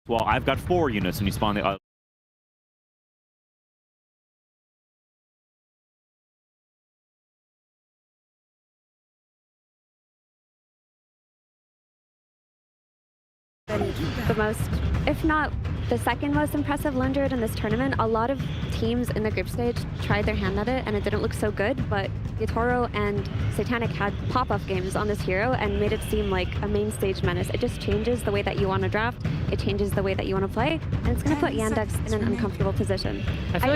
well, I've got 4 units, and you spawn the the most, if not the second most impressive lone druid in this tournament. A lot of teams in the group stage tried their hand at it and it didn't look so good, but Yatoro and Satanic had pop-off games on this hero and made it seem like a main stage menace. It just changes the way that you want to draft, it changes the way that you want to play, and it's going to put Yandex in an uncomfortable position. I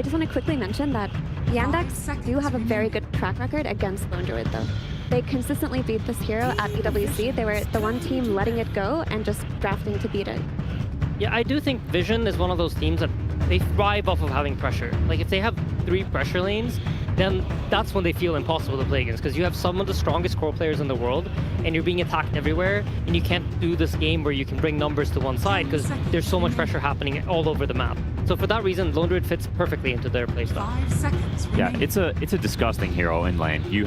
just want to quickly mention that Yandex do have a very good track record against lone druid though. They consistently beat this hero at EWC. They were the one team letting it go and just drafting to beat it. Yeah, I do think Vision is one of those teams that they thrive off of having pressure. Like if they have 3 pressure lanes, then that's when they feel impossible to play against, because you have some of the strongest core players in the world and you're being attacked everywhere, and you can't do this game where you can bring numbers to one side because there's so much pressure happening all over the map. So for that reason, Lone Druid fits perfectly into their playstyle. Yeah, it's a disgusting hero in lane. You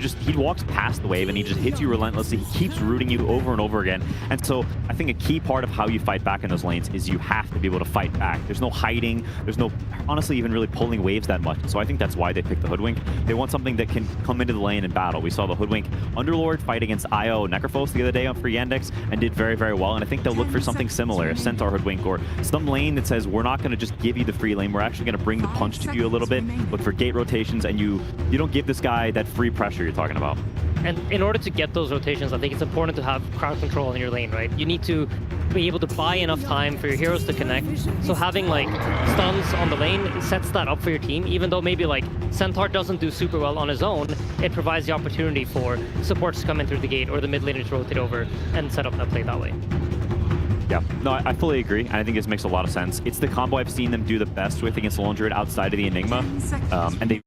just, he walks past the wave and he just hits you relentlessly. He keeps rooting you over and over again. And so I think a key part of how you fight back in those lanes is you have to be able to fight back. There's no hiding. There's no, honestly, even really pulling waves that much. So I think that's why they picked the Hoodwink. They want something that can come into the lane and battle. We saw the Hoodwink Underlord fight against IO Necrophos the other day for Yandex and did very, very well. And I think they'll look for something similar, a Centaur Hoodwink or some lane that says, we're not going to just give you the free lane. We're actually going to bring the punch to you a little bit, look for gate rotations, and you don't give this guy that free pressure you're talking about. And in order to get those rotations, I think it's important to have crowd control in your lane, right? You need to be able to buy enough time for your heroes to connect. So having like stuns on the lane sets that up for your team. Even though maybe like Centaur doesn't do super well on his own, it provides the opportunity for supports to come in through the gate or the mid laner to rotate over and set up that play that way. Yeah, no, I fully agree, and I think this makes a lot of sense. It's the combo I've seen them do the best with against Lone Druid outside of the Enigma, and they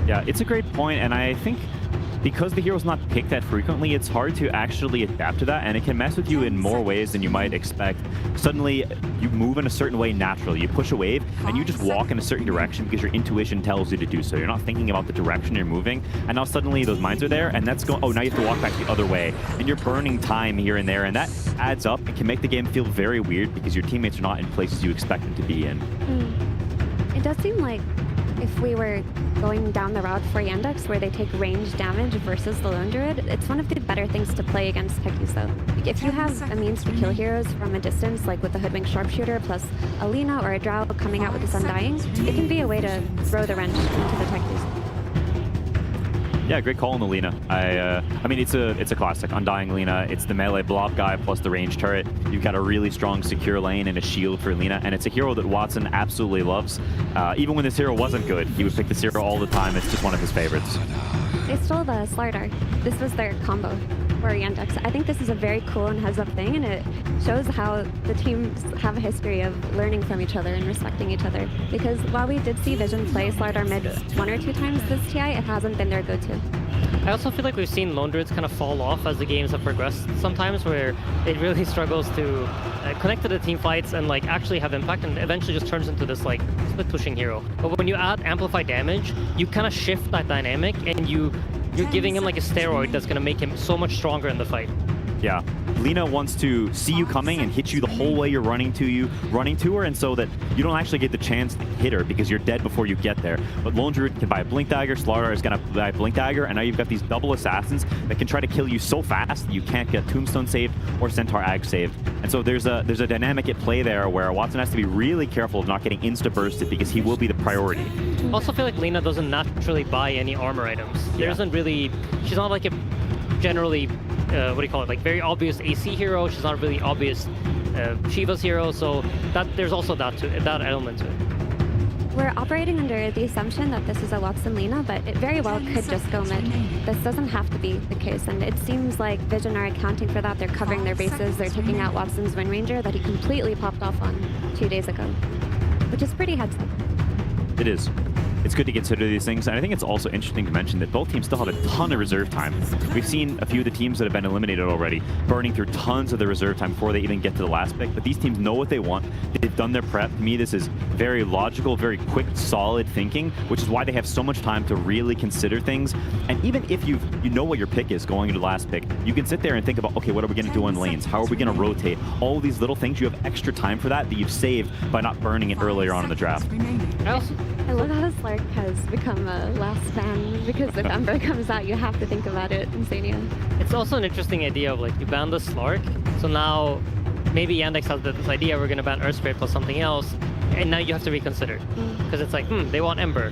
Yeah, it's a great point, and I think because the hero's not picked that frequently, it's hard to actually adapt to that, and it can mess with you in more ways than you might expect. Suddenly, you move in a certain way naturally. You push a wave, and you just walk in a certain direction because your intuition tells you to do so. You're not thinking about the direction you're moving, and now suddenly those mines are there, and that's going, oh, now you have to walk back the other way, and you're burning time here and there, and that adds up and can make the game feel very weird because your teammates are not in places you expect them to be in. It does seem like if we were going down the route for Yandex where they take range damage versus the Lone Druid, it's one of the better things to play against techies though. If you have a means to kill heroes from a distance, like with the Hoodwink Sharpshooter plus a Lina or a Drow coming out with this Undying, it can be a way to throw the wrench into the techies. Yeah, great call on the Lina. I mean, it's a classic. Undying Lina. It's the melee blob guy plus the range turret. You've got a really strong secure lane and a shield for Lina, and it's a hero that Watson absolutely loves. Even when this hero wasn't good, he would pick this hero all the time. It's just one of his favorites. They stole the Slardar. This was their combo for Yandex. I think this is a very cool and heads-up thing, and it shows how the teams have a history of learning from each other and respecting each other. Because while we did see Vision play Slardar mid 1 or 2 times this TI, it hasn't been their go-to. I also feel like we've seen Lone Druids kind of fall off as the games have progressed sometimes, where it really struggles to connect to the team fights and like actually have impact, and eventually just turns into this like split pushing hero. But when you add amplified damage, you kind of shift that dynamic, and you're giving him like a steroid that's going to make him so much stronger in the fight. Yeah, Lina wants to see you coming and hit you the whole way you're running to her, and so that you don't actually get the chance to hit her because you're dead before you get there. But Lone Druid can buy a Blink Dagger, Slaughter is going to buy a Blink Dagger, and now you've got these double assassins that can try to kill you so fast that you can't get Tombstone saved or Centaur Ag saved. And so there's a dynamic at play there where Watson has to be really careful of not getting insta-bursted because he will be the priority. I also feel like Lina doesn't naturally buy any armor items. There isn't really, she's not like a generally what do you call it, like very obvious AC hero. She's not really obvious Shiva's hero, so that there's also that element to it. We're operating under the assumption that this is a Watson Lina, but it very well could just go mid. This doesn't have to be the case, and it seems like Vision are accounting for that. They're covering their bases. They're taking out Watson's Wind Ranger that he completely popped off on 2 days ago, which is pretty heads up. It is. It's good to consider these things, and I think it's also interesting to mention that both teams still have a ton of reserve time. We've seen a few of the teams that have been eliminated already burning through tons of the reserve time before they even get to the last pick, but these teams know what they want. They've done their prep. To me, this is very logical, very quick, solid thinking, which is why they have so much time to really consider things. And even if you know what your pick is going into the last pick, you can sit there and think about, okay, what are we going to do on lanes? How are we going to rotate? All these little things, you have extra time for that you've saved by not burning it earlier on in the draft. I love how Slark has become a last ban, because if Ember comes out, you have to think about it in Sania. It's also an interesting idea of like, you ban the Slark, so now maybe Yandex has this idea, we're going to ban Earthspirit plus something else, and now you have to reconsider. Because it's like, they want Ember.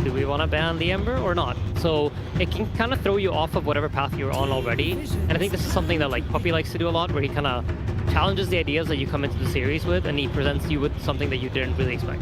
Do we want to ban the Ember or not? So it can kind of throw you off of whatever path you're on already, and I think this is something that like Puppy likes to do a lot, where he kind of challenges the ideas that you come into the series with, and he presents you with something that you didn't really expect.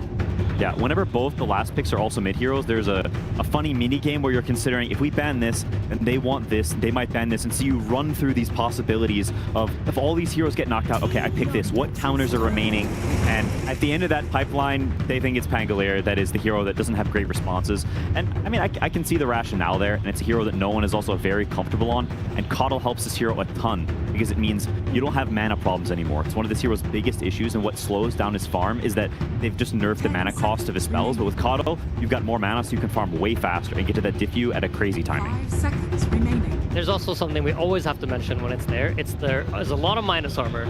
Yeah, whenever both the last picks are also mid-heroes, there's a funny mini-game where you're considering, if we ban this, and they want this, they might ban this, and so you run through these possibilities of, if all these heroes get knocked out, okay, I pick this, what counters are remaining? And at the end of that pipeline, they think it's Pangolier that is the hero that doesn't have great responses. And I mean, I can see the rationale there, and it's a hero that no one is also very comfortable on, and Coddle helps this hero a ton, because it means you don't have mana problems anymore. It's one of this hero's biggest issues, and what slows down his farm is that they've just nerfed the mana cost of his spells, but with Coddle, you've got more mana, so you can farm way faster and get to that diffuse at a crazy timing. 5 seconds remaining. There's also something we always have to mention when it's there. There's a lot of minus armor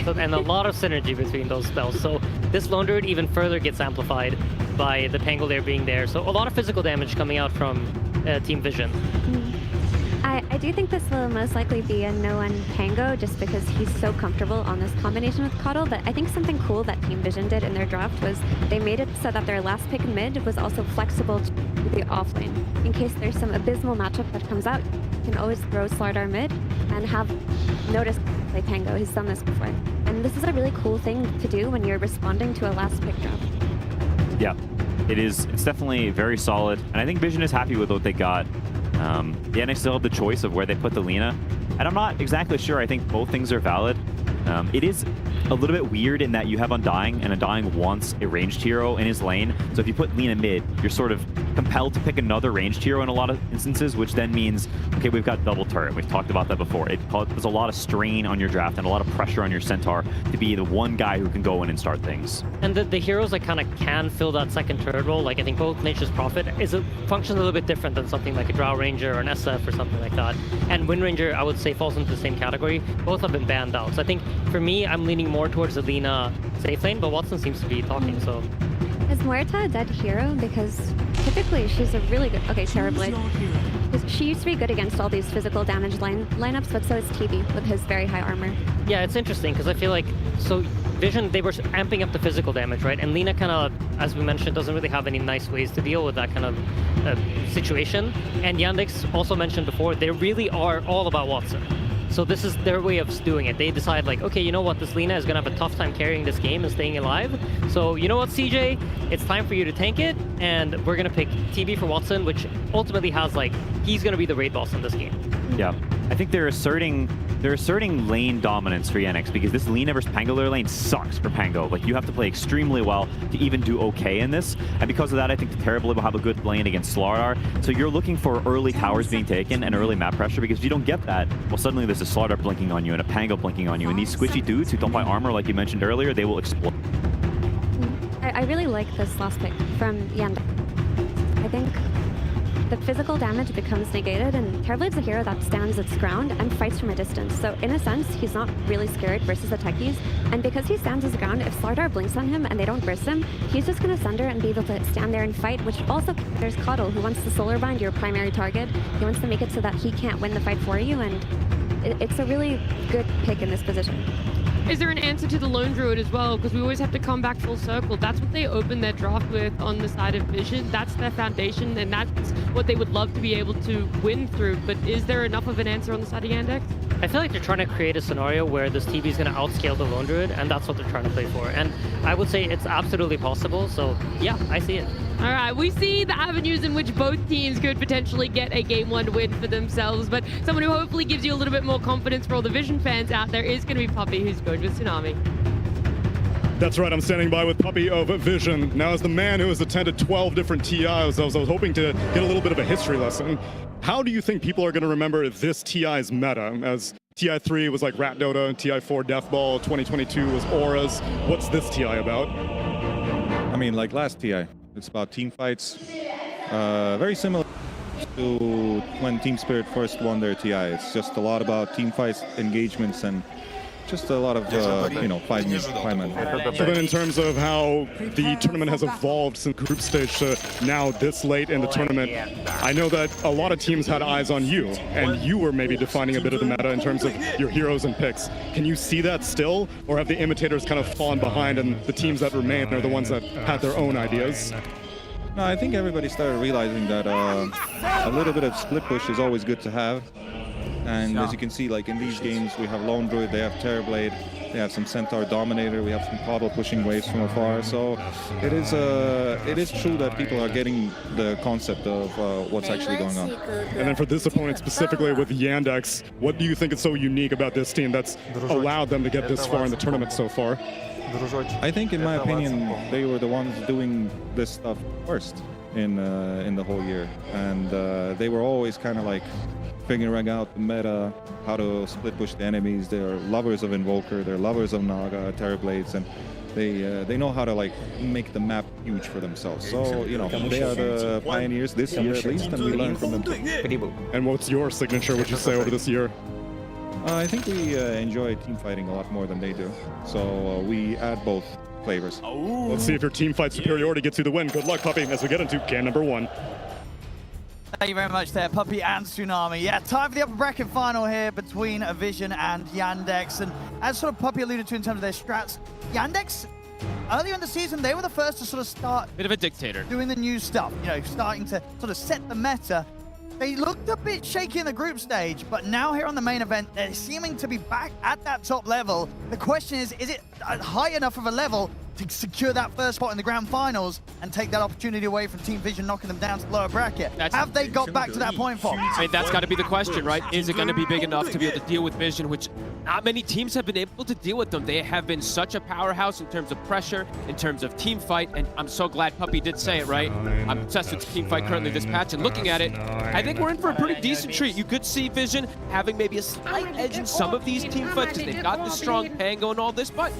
and a lot of synergy between those spells. So this Lone Druid even further gets amplified by the Pangolier being there. So a lot of physical damage coming out from Team Vision. I do think this will most likely be a no-one Pango, just because he's so comfortable on this combination with Coddle. But I think something cool that Team Vision did in their draft was they made it so that their last pick mid was also flexible to the offlane. In case there's some abysmal matchup that comes out, you can always throw Slardar mid and have Notice play Pango. He's done this before. And this is a really cool thing to do when you're responding to a last pick draft. Yeah, it is. It's definitely very solid, and I think Vision is happy with what they got. Yeah, and I still have the choice of where they put the Lina, and I'm not exactly sure. I think both things are valid. It is a little bit weird in that you have Undying, and Undying wants a ranged hero in his lane. So if you put Lina mid, you're sort of compelled to pick another ranged hero in a lot of instances, which then means, okay, we've got double turret. We've talked about that before. There's a lot of strain on your draft and a lot of pressure on your Centaur to be the one guy who can go in and start things. And the heroes that kind of can fill that second turret role, like I think both Nature's Prophet functions a little bit different than something like a Drow Ranger or an SF or something like that. And Wind Ranger, I would say, falls into the same category. Both have been banned out. So I think for me, I'm leaning more towards the Lina safe lane, but Watson seems to be talking, so. Is Muerta a dead hero? Because typically she's a really good... Okay, Terrorblade. She used to be good against all these physical damage lineups, but so is TV with his very high armor. Yeah, it's interesting because I feel like, so Vision, they were amping up the physical damage, right? And Lina kind of, as we mentioned, doesn't really have any nice ways to deal with that kind of situation. And Yandex also mentioned before, they really are all about Watson. So this is their way of doing it. They decide like, okay, you know what, this Lina is going to have a tough time carrying this game and staying alive. So you know what, CJ, it's time for you to tank it, and we're going to pick TB for Watson, which ultimately has like he's going to be the raid boss in this game. Yeah, I think they're asserting lane dominance for Yandex because this Lina versus Pangolin lane sucks for Pango. Like, you have to play extremely well to even do okay in this, and because of that, I think the Terrible will have a good lane against Slardar. So you're looking for early towers being taken and early map pressure, because if you don't get that, well, suddenly there's a Slardar blinking on you and a Pango blinking on you, and these squishy dudes who don't buy armor, like you mentioned earlier, they will explode. I really like this last pick from Yandex. I think the physical damage becomes negated, and Terrorblade's a hero that stands its ground and fights from a distance. So in a sense, he's not really scared versus the techies. And because he stands his ground, if Slardar blinks on him and they don't burst him, he's just going to sunder and be able to stand there and fight, which also there's Coddle, who wants to solar bind your primary target. He wants to make it so that he can't win the fight for you, and it's a really good pick in this position. Is there an answer to the Lone Druid as well? Because we always have to come back full circle. That's what they opened their draft with on the side of Vision. That's their foundation, and that's what they would love to be able to win through. But is there enough of an answer on the side of Yandex? I feel like they're trying to create a scenario where this TV is going to outscale the Lone Druid, and that's what they're trying to play for. And I would say it's absolutely possible, so yeah, I see it. All right, we see the avenues in which both teams could potentially get a Game 1 win for themselves, but someone who hopefully gives you a little bit more confidence for all the Vision fans out there is going to be Puppy, who's going with Tsunami. That's right, I'm standing by with Puppy of Vision. Now, as the man who has attended 12 different TIs, I was hoping to get a little bit of a history lesson. How do you think people are going to remember this TI's meta? As TI3 was like Rat Dota, TI4 Deathball, 2022 was Auras. What's this TI about? I mean, like last TI, it's about team fights. Very similar to when Team Spirit first won their TI. It's just a lot about team fights, engagements, and just a lot of, five men. So then in terms of how the tournament has evolved since group stage to now this late in the tournament, I know that a lot of teams had eyes on you, and you were maybe defining a bit of the meta in terms of your heroes and picks. Can you see that still, or have the imitators kind of fallen behind and the teams that remain are the ones that had their own ideas? No, I think everybody started realizing that a little bit of split push is always good to have. And as you can see, like in these games, we have Lone Druid, they have Terrorblade, they have some Centaur Dominator, we have some Coddle pushing waves from afar. So it is true that people are getting the concept of what's actually going on. And then for this opponent specifically with Yandex, what do you think is so unique about this team that's allowed them to get this far in the tournament so far? I think, in my opinion, they were the ones doing this stuff first in the whole year, and they were always kind of like figuring out the meta, how to split push the enemies. They're lovers of Invoker, they're lovers of Naga, Terrorblades, and they know how to like make the map huge for themselves. So they are the pioneers this year at least, and we learn from them too. And what's your signature, would you say, over this year? I think we enjoy team fighting a lot more than they do, so we add both flavors. Let's see if your team fight superiority gets you the win. Good luck, Puppy, as we get into game number 1. Thank you very much there, Puppy and Tsunami. Yeah, time for the upper bracket final here between Vision and Yandex. And as sort of Puppy alluded to in terms of their strats, Yandex, earlier in the season, they were the first to sort of start bit of a dictator, doing the new stuff, starting to sort of set the meta. They looked a bit shaky in the group stage, but now here on the main event, they're seeming to be back at that top level. The question is it high enough of a level to secure that first spot in the grand finals and take that opportunity away from Team Vision, knocking them down to the lower bracket? Have they got back to that point, Fox? I mean, that's got to be the question, right? Is it going to be big enough to be able to deal with Vision, which not many teams have been able to deal with them. They have been such a powerhouse in terms of pressure, in terms of team fight, and I'm so glad Puppy did say it, right? I'm obsessed with team fight currently this patch, and looking at it, I think we're in for a pretty decent treat. You could see Vision having maybe a slight edge in some of these team fights because they've got the strong Pango and all this, but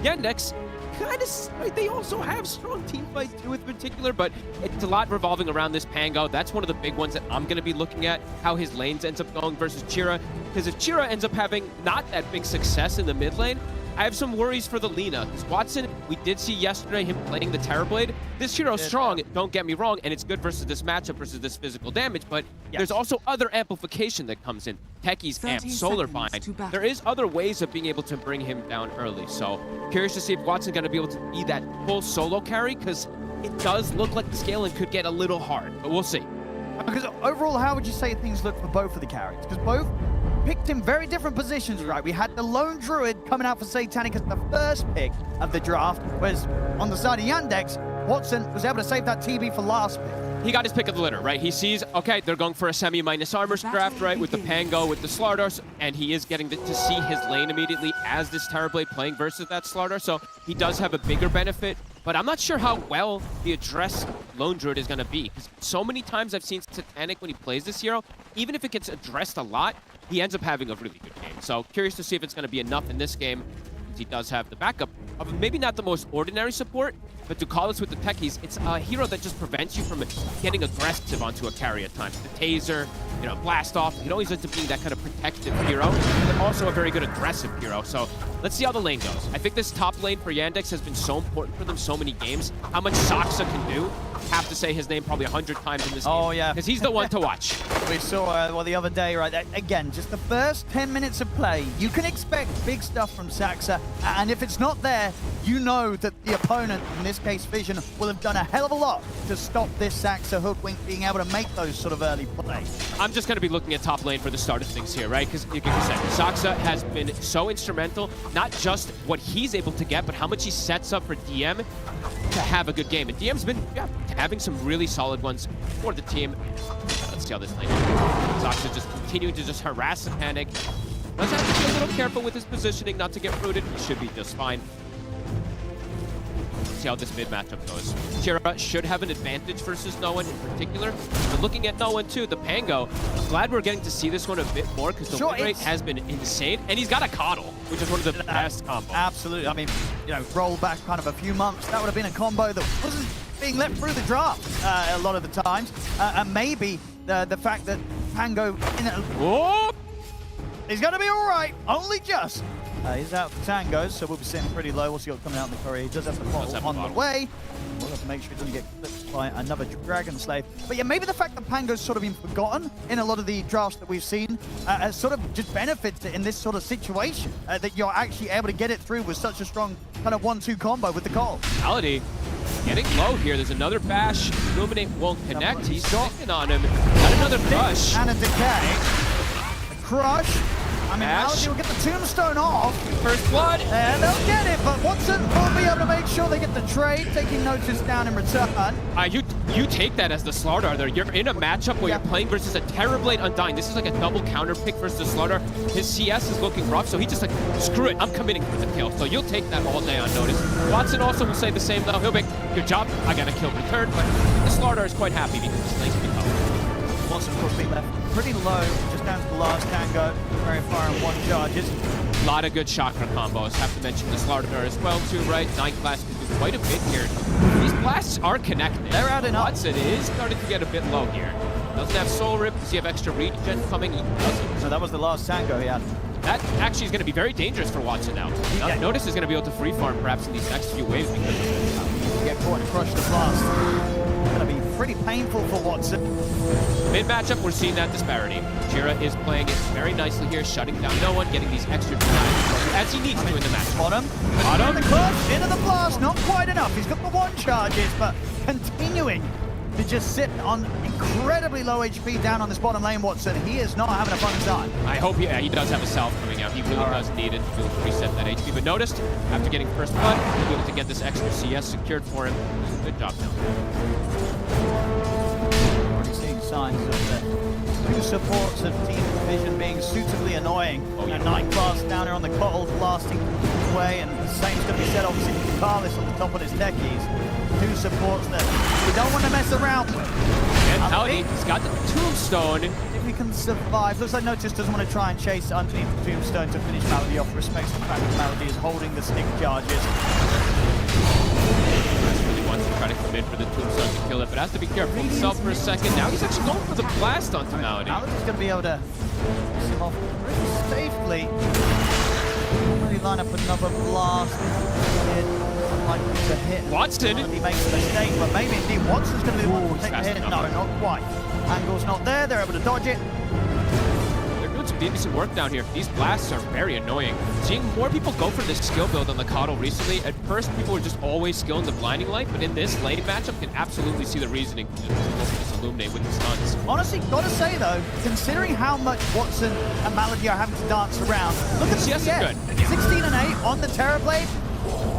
Yandex, kind of, they also have strong team fights too in particular, but it's a lot revolving around this Pango. That's one of the big ones that I'm going to be looking at, how his lanes ends up going versus Chira, because if Chira ends up having not that big success in the mid lane, I have some worries for the Lina, because Watson, we did see yesterday him playing the Terrorblade. This hero's strong, don't get me wrong, and it's good versus this matchup, versus this physical damage, but there's also other amplification that comes in. Techies, amp, solar bind. There is other ways of being able to bring him down early, so curious to see if Watson's going to be able to be that full solo carry, because it does look like the scaling could get a little hard, but we'll see. Because overall, how would you say things look for both of the carries? Because both picked in very different positions, right? We had the Lone Druid coming out for Satanic as the first pick of the draft, whereas on the side of Yandex, Watson was able to save that TB for last pick. he got his pick of the litter, right? He sees, okay, they're going for a semi-minus armor draft, right, with the Pango, with the Slardar, and he is getting to see his lane immediately as this Terrorblade playing versus that Slardar, so he does have a bigger benefit, but I'm not sure how well the address Lone Druid is going to be, because so many times I've seen Satanic when he plays this hero, even if it gets addressed a lot, he ends up having a really good game. So curious to see if it's going to be enough in this game. He does have the backup of maybe not the most ordinary support, but to call us with the techies, it's a hero that just prevents you from getting aggressive onto a carry at times. The taser, you know, blast off, it always ends up being that kind of protective hero, but also a very good aggressive hero. So let's see how the lane goes. I think this top lane for Yandex has been so important for them so many games. How much Saksa can do, have to say his name probably 100 times in this game. Oh, yeah. Because he's the one to watch. We saw well the other day, right? Again, just the first 10 minutes of play, you can expect big stuff from Saksa, and if it's not there, you know that the opponent, in this case Vision, will have done a hell of a lot to stop this Saksa hoodwink being able to make those sort of early plays. I'm just going to be looking at top lane for the start of things here, right? Because like you said, Saksa has been so instrumental, not just what he's able to get, but how much he sets up for DM to have a good game. And DM's been having some really solid ones for the team. Let's see how this lane goes. Saksa just continuing to just harass Satanic. Let's have to be a little careful with his positioning not to get rooted. He should be just fine. Let's see how this mid matchup goes. Chira should have an advantage versus No One in particular. But looking at No One too, the Pango, I'm glad we're getting to see this one a bit more because the win rate has been insane. And he's got a coddle, which is one of the best combos. Absolutely. I mean, you know, roll back kind of a few months, that would have been a combo that wasn't being let through the draft a lot of the times. And maybe the fact that Pango he's going to be all right, only just. He's out for tangos, so we'll be sitting pretty low. We'll see what's coming out in the corridor. He does have the bottle on the way. We'll have to make sure he doesn't get clipped by another Dragon Slave. But yeah, maybe the fact that Pango's sort of been forgotten in a lot of the drafts that we've seen has sort of just benefits in this sort of situation. That you're actually able to get it through with such a strong kind of 1-2 combo with the call. Malady getting low here. There's another bash. Illuminate won't connect. He's sticking on him. Got another crush. And a decay. A crush. I mean, Malady will get the tombstone off. First blood. And they'll get it, but Watson will be able to make sure they get the trade, taking notice down in return. You take that as the Slardar there. You're in a matchup where you're playing versus a Terrorblade Undying. This is like a double counter pick versus the Slardar. His CS is looking rough, so he just like, screw it, I'm committing for the kill. So you'll take that all day on notice. Watson also will say the same though. He'll be, good job, I got a kill return, but the Slardar is quite happy because his lane's been covered. Watson, of course, being left pretty low, just down to the last tango, very far on 1 charges. A lot of good chakra combos. Have to mention the Slardar as well too, right? 9 class can do quite a bit here. These blasts are connected. They're adding up. Watson is starting to get a bit low here. Doesn't have Soul Rip. Does he have extra regen coming? He doesn't. So that was the last tango he had. That actually is going to be very dangerous for Watson now. Notice is going to be able to free farm perhaps in these next few waves because you get caught and crush the blast. It's going to be pretty painful for Watson. Mid matchup, we're seeing that disparity. Jira is playing it very nicely here, shutting down No One, getting these extra designs as he needs to in the match. Bottom. The clutch, into the blast, not quite enough. He's got the 1 charges, but continuing to just sit on incredibly low HP down on this bottom lane, Watson. He is not having a fun time. I hope he does have a salve coming out. He really does need it to reset that HP. But noticed, after getting first blood, he'll be able to get this extra CS secured for him. Good job now. Already seeing signs of the 2 supports of Team Vision being suitably annoying. A 9 class down here on the Cottle, blasting away, and the same's going to be said obviously with Carlos on the top of his techies. 2 supports that we don't want to mess around with. And Malady, he's got the tombstone. If we can survive. Looks like Notice doesn't want to try and chase underneath the tombstone to finish Malady off. Respects the fact that Malady is holding the stick charges. Really wants to try to come in for the tombstone to kill it, but has to be careful himself for a second. Now he's actually going for the blast onto Malady. Malady's going to be able to piss him off pretty safely. Really line up another blast. To hit. Watson! He makes a mistake, but maybe indeed Watson's going to be the one to take the hit. No, not quite. Angle's not there, they're able to dodge it. They're doing some decent work down here. These blasts are very annoying. Seeing more people go for this skill build on the Coddle recently, at first people were just always skilling the Blinding Light, but in this lane matchup can absolutely see the reasoning to just go for this Illuminate with the stuns. Honestly, gotta say though, considering how much Watson and Malady are having to dance around, look at the CS. 16 and 8 on the Terrorblade.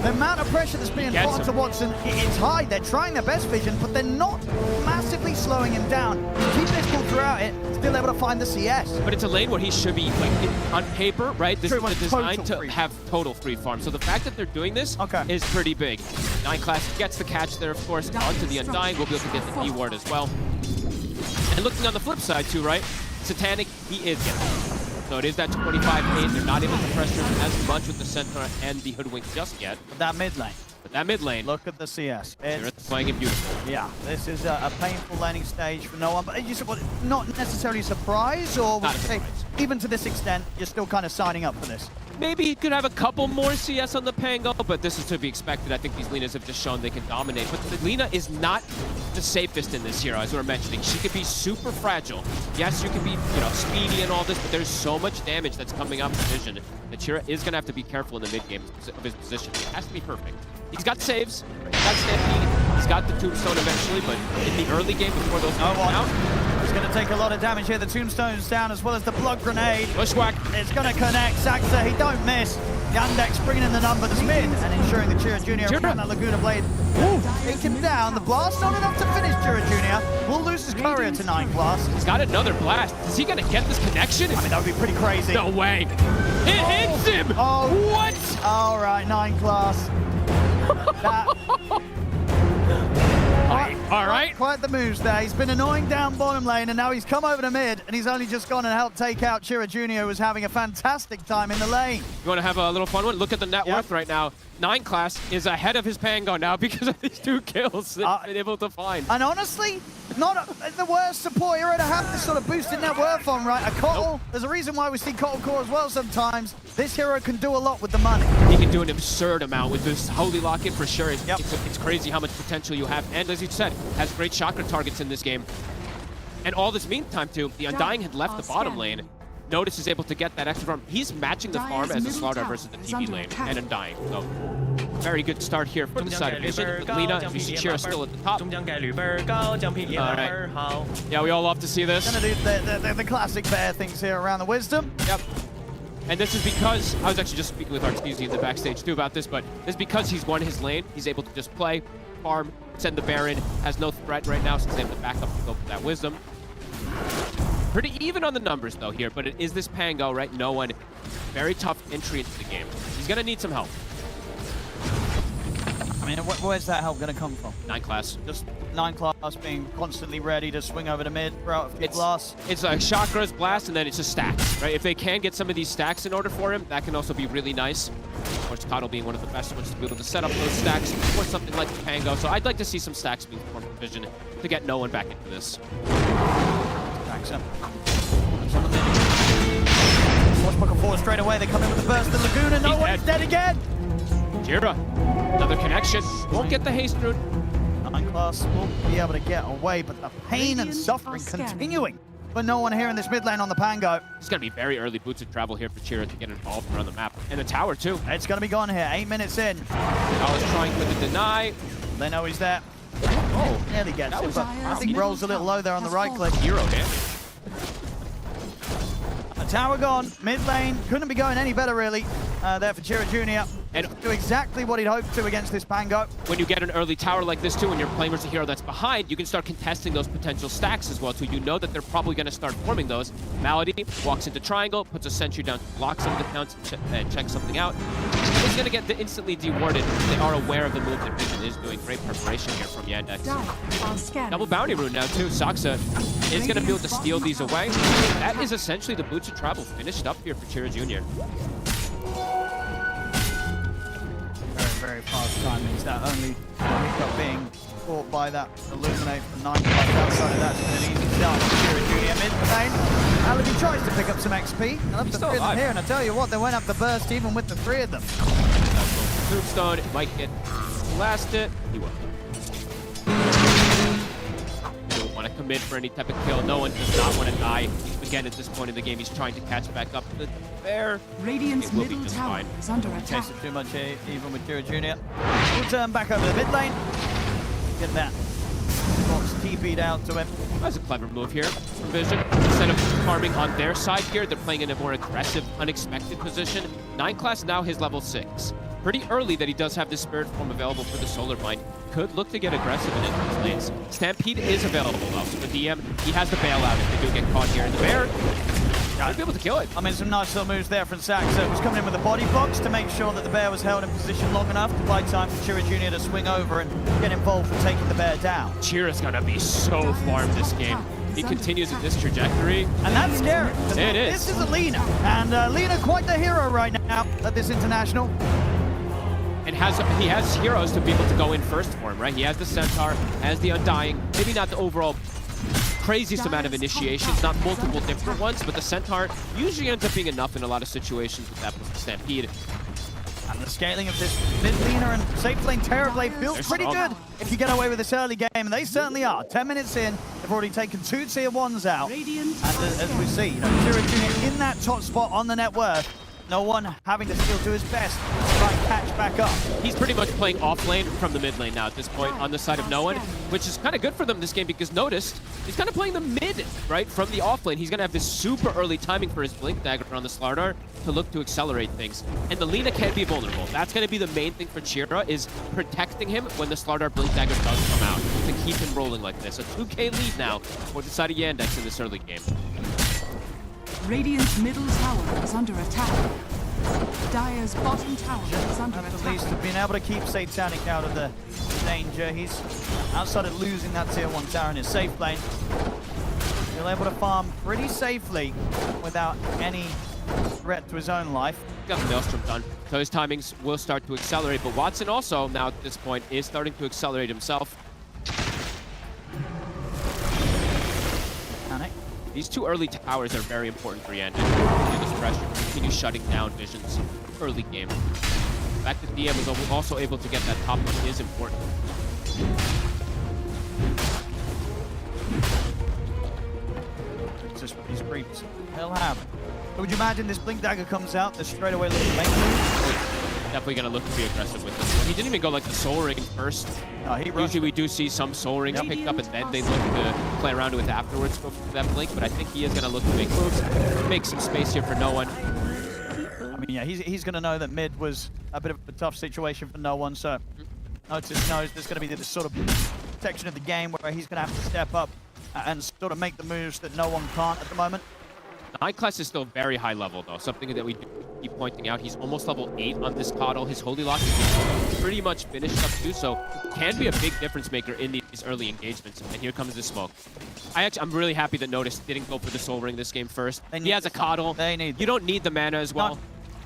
The amount of pressure that's being put gets onto him. Watson, it's high. They're trying their best vision, but they're not massively slowing him down. Keep this cool throughout it, still able to find the CS. But it's a lane where he should be, like, on paper, right? This Pretty is much designed total to free. have total free farm. So the fact that they're doing this Okay. is pretty big. 9 Class gets the catch there, of course, onto the Undying. We'll be able to get the D ward as well. And looking on the flip side, too, right? Satanic, he is getting it. So it is that 25-8. They're not able to pressure as much with the Centaur and the Hoodwink just yet. That mid lane, But that mid lane, look at the CS. they're playing it beautiful. Yeah, this is a painful laning stage for no one, but you said, what, not necessarily a surprise, or would Not you a say, surprise. even to this extent, you're still kind of signing up for this? Maybe he could have a couple more CS on the Pango, but this is to be expected. I think these Linas have just shown they can dominate. But the Lina is not the safest in this hero, as we were mentioning. She could be super fragile. Yes, you can be, speedy and all this, but there's so much damage that's coming up from Vision that Chira is going to have to be careful in the mid game of his position. It has to be perfect. He's got saves, he's got Stampede, he's got the Tombstone eventually, but in the early game before those come out, It's going to take a lot of damage here. The Tombstone's down, as well as the Blood Grenade. Bushwhack. It's going to connect. Saxa, he don't miss. Yandex bringing in the numbers mid and ensuring the Chira Jr. Chira. around that Laguna Blade. Take him down. The blast not enough to finish Chira Jr. Will lose his courier to 9 Class. He's got another blast. Is he going to get this connection? I mean, that would be pretty crazy. No way. It hits him. Oh. What? All right, 9 Class. That, All right. quite the moves there. He's been annoying down bottom lane, and now he's come over to mid, and he's only just gone and helped take out Chira Jr., who was having a fantastic time in the lane. You want to have a little fun one? Look at the net Yep. worth right now. 9 Class is ahead of his Pango now because of these 2 kills that he's been able to find. And honestly, not the worst support hero to have this sort of boosted net worth on, right? A Kotl, there's a reason why we see Kotl core as well sometimes. This hero can do a lot with the money. He can do an absurd amount with this Holy Locket for sure. Yep. It's crazy how much potential you have. And as you said, has great chakra targets in this game. And all this meantime, too, the Undying had left the bottom lane. Notice is able to get that extra farm. He's matching the farm as a Slaughter versus the TV lane and Undying. So, very good start here from the side of Vision. With Lina, as we see Chira still at the top. Alright. Yeah, we all love to see this. Gonna do the classic bear things here around the wisdom. Yep. And this is because, I was actually just speaking with Arteezy in the backstage too about this, but this is because he's won his lane. He's able to just play, farm, send the Baron, has no threat right now, so he's able to back up and go for that wisdom. Pretty even on the numbers though here, but it is this Pango, right? No one. Very tough entry into the game. He's gonna need some help. I mean, where's that help gonna come from? 9 Class. Just 9 Class being constantly ready to swing over to mid, throw out a few blasts. It's like chakras, blast, and then it's just stacks, right? If they can get some of these stacks in order for him, that can also be really nice. Of course, Kotl being one of the best ones to be able to set up those stacks or something like the Pango. So I'd like to see some stacks being formed from Vision to get no one back into this. Backs up. Watchbuckle forward straight away. They come in with the burst. The Laguna, no one is dead again. Jira, another connection. Won't get the haste rune. 9 Class will be able to get away, but the pain and suffering continuing for no one here in this mid lane on the Pango. It's going to be very early boots of travel here for Chira to get involved around the map. And the tower, too. It's going to be gone here. 8 minutes in. Kotl is trying with the deny. They know he's there. Oh, nearly gets him, but I think rolls a little low there on the right click. Hero damage. The tower gone. Mid lane couldn't be going any better, really. There for Chira Jr. And do exactly what he'd hoped to against this Pango. when you get an early tower like this too, and you're playing versus a hero that's behind, you can start contesting those potential stacks as well too. You know that they're probably going to start forming those. Malady walks into triangle, puts a sentry down, blocks some of the counts, and checks something out. He's going to get instantly dewarded. They are aware of the move that Vision is doing. Great preparation here from Yandex. Double bounty rune now too. Saxa is going to be able to steal these away. That is essentially the boots of travel finished up here for Chira Jr. Very fast timings. That only hiccup being caught by that Illuminate from 9 Class. Outside of that's been an easy start for Chira Jr. mid lane. Malady tries to pick up some XP. I love the 3 of them here, and I tell you what, they went up the burst even with the 3 of them. Tombstone, it might get blasted. He will. Don't want to commit for any type of kill. No one does not want to die. Again, at this point in the game, he's trying to catch back up. The bear, Radiant's it will be middle just tower fine. is under attack. Chase it too much here, even with Chira Jr. We'll turn back over the mid lane. Get that. Fox TP'd out to him. That's a clever move here from Vision. Instead of farming on their side here, they're playing in a more aggressive, unexpected position. 9 Class now his level 6. pretty early that he does have this Spirit Form available for the Solar Bind. Could look to get aggressive in these lanes. Stampede is available though, so for DM, he has the bailout if they do get caught here. And the Bear might be able to kill it. I mean, some nice little moves there from Saxo. Was coming in with the body blocks to make sure that the Bear was held in position long enough to buy time for Chira Jr. to swing over and get involved for taking the Bear down. Chira's gonna be so farmed this game. He continues with this trajectory. And that's scary. It is. This is a Lina. And Lina quite the hero right now at this international. And he has heroes to be able to go in first for him, right? He has the Centaur, has the Undying, maybe not the overall craziest amount of initiations, not multiple different ones, but the Centaur usually ends up being enough in a lot of situations with that with the Stampede. And the scaling of this mid-laner and safe lane Terrorblade feels pretty good if you get away with this early game, and they certainly are. 10 minutes in, they've already taken 2 tier 1s out. And as we see, you know, Chira Jr. in that top spot on the net worth, no one having to still do his best to try and catch back up. He's pretty much playing off lane from the mid lane now at this point on the side of no one, which is kind of good for them this game because notice he's kind of playing the mid, right, from the off lane. He's going to have this super early timing for his Blink Dagger on the Slardar to look to accelerate things. And the Lina can be vulnerable. That's going to be the main thing for Chira is protecting him when the Slardar Blink Dagger does come out to keep him rolling like this. A 2K lead now for the side of Yandex in this early game. Radiant's middle tower is under attack. Dire's bottom tower is under attack. At least have been able to keep Satanic out of the danger. He's outside of losing that tier 1 tower in his safe lane. He'll able to farm pretty safely without any threat to his own life. Got the Maelstrom done, so his timings will start to accelerate. But Watson also, now at this point, is starting to accelerate himself. Panic. These 2 early towers are very important for Yandex. Continue this pressure, continue shutting down Vision's early game. The fact that DM was also able to get that top one is important. Just with these creeps, he'll have. But would you imagine this Blink Dagger comes out, the straight away looking lane move? Definitely gonna look to be aggressive with this. He didn't even go like the Soul Ring first. No, he Usually we do see some Soul Rings picked up and then they look to play around with afterwards for that Blink, but I think he is gonna look to make moves, make some space here for no one. I mean, yeah, he's gonna know that mid was a bit of a tough situation for no one, so Notice knows there's gonna be this sort of section of the game where he's gonna have to step up and sort of make the moves that no one can't at the moment. High class is still very high level though, something that we keep pointing out. He's almost level 8 on this Coddle. His Holy Lock is pretty much finished up too, so can be a big difference maker in these early engagements. And here comes the smoke. I'm really happy that Notice didn't go for the Soul Ring this game first. He has a Coddle. You don't need the mana as well.